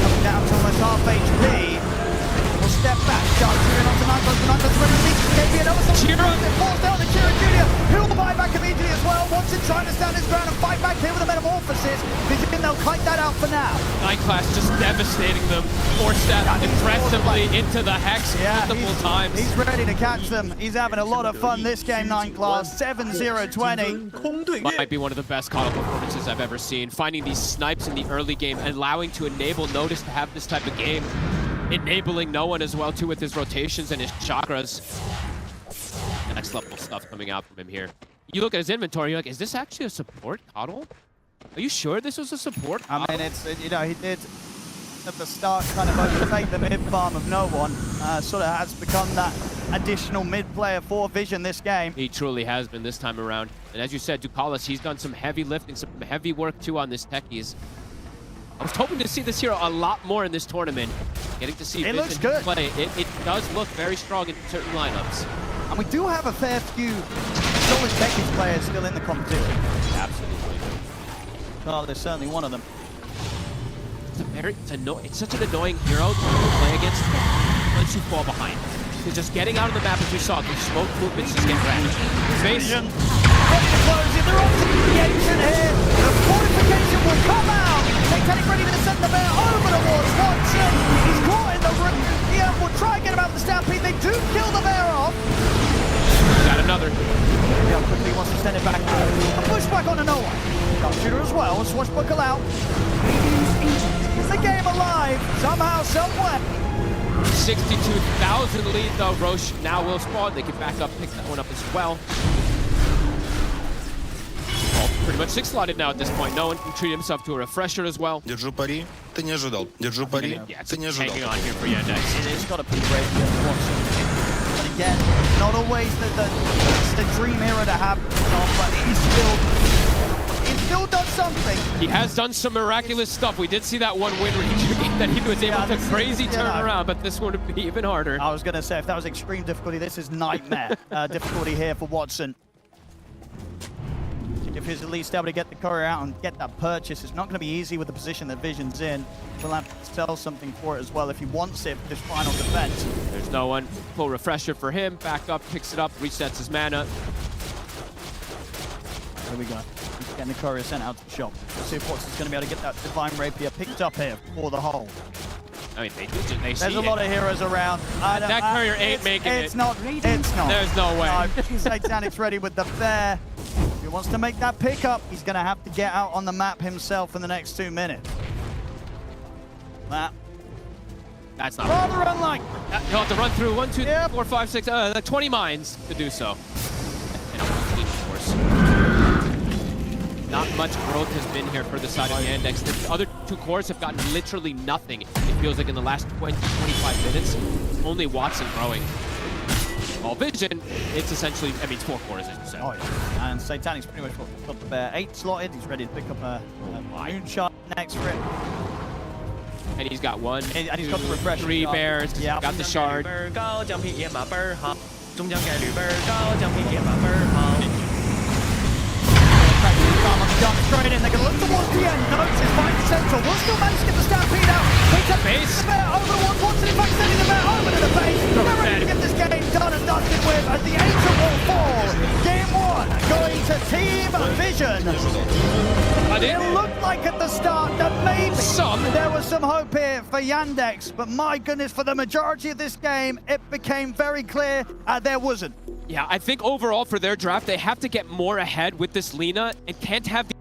Coming down to almost half HP. Will step back. Sharp shooting onto Nightclubs. Nightclubs ready to meet KB. Another one. It falls down to Kieran Jr. He'll the buyback immediately as well. Watson trying to stand his ground and fight back here with a metamorphosis. Vision, they'll kite that out for now. Nightclass just devastating them. Forced that impressively into the Hex multiple times. He's ready to catch them. He's having a lot of fun this game, 9 class. 7-0-20. Might be one of the best call performances I've ever seen. Finding these snipes in the early game, allowing to enable Notice to have this type of game. Enabling no one as well too with his rotations and his chakras. Next level stuff coming out from him here. You look at his inventory, you're like, is this actually a support Coddle? Are you sure this was a support Coddle? I mean, it's, you know, he did at the start kind of overtake the mid farm of no one. Sort of has become that additional mid player for Vision this game. He truly has been this time around. And as you said, Ducalis, he's done some heavy lifting, some heavy work too on this techies. I was hoping to see this hero a lot more in this tournament. Getting to see Vision play, it does look very strong in certain lineups. And we do have a fair few solid techies players still in the competition. Absolutely. Well, there's certainly one of them. It's such an annoying hero to play against once you fall behind. Because just getting out of the map, as we saw, these smoke movements just get wrecked. Face. Ready to close it. They're on to the ancient here. The fortification will come out. Satanic ready to send the bear over towards Watson. He's caught in the room. Yeah, we'll try and get him out of the stampede. They do kill the bear off. Got another. Yeah, quickly he wants to send it back. A pushback onto no one. Sharpshooter as well. Swashbuckle out. The game alive somehow, somewhere. 62,000 lead though. Roche now will spawn. They can back up, pick that one up as well. Pretty much 6-slotted now at this point. No one can treat himself to a refresher as well. Держу пари. Ты не ожидал. Держу пари. Ты не ожидал. Hanging on here for Yandex. It's got to be great to Watson. And again, not always the dream hero to have, but he still does something. He has done some miraculous stuff. We did see that one win where he was able to crazy turn around, but this one would be even harder. I was going to say, if that was extreme difficulty, this is nightmare difficulty here for Watson. If he's at least able to get the courier out and get that purchase, it's not going to be easy with the position that Vision's in. We'll have to sell something for it as well if he wants it for this final defense. There's no one. Full refresher for him. Back up, picks it up, resets his mana. There we go. He's getting the courier sent out to the shop. We'll see if Watson's going to be able to get that Divine Rapier picked up here for the hole. I mean, There's a lot of heroes around. That courier ain't making it. It's not. There's no way. No, Satanic's ready with the bear. If he wants to make that pickup, he's going to have to get out on the map himself in the next 2 minutes. That's not rather unlikely. You'll have to run through 1, 2, 3, 4, 5, 6, 20 mines to do so. And a team, of course. Not much growth has been here for the side of Yandex. The other 2 cores have gotten literally nothing. It feels like in the last 20, 25 minutes. Only Watson growing. All Vision, it's essentially, I mean, it's 4 cores, as you said. Oh, yeah. And Satanic's pretty much got the bear 8 slotted. He's ready to pick up a moonshot next for it. And he's got one. And he's got the refresh. 3 bears. Yeah. Got the shard. Straight in, they're going to look towards the end. Notes is fine central. Will still manage to get the stampede out. They take base. The bear over towards Watson. In fact, sending the bear over to the base. They're ready to get this game done and dusted with as the ancient will fall. Game 1 going to Team Vision. It looked like at the start that maybe there was some hope here for Yandex, but my goodness, for the majority of this game, it became very clear there wasn't. Yeah, I think overall for their draft, they have to get more ahead with this Lina and can't have the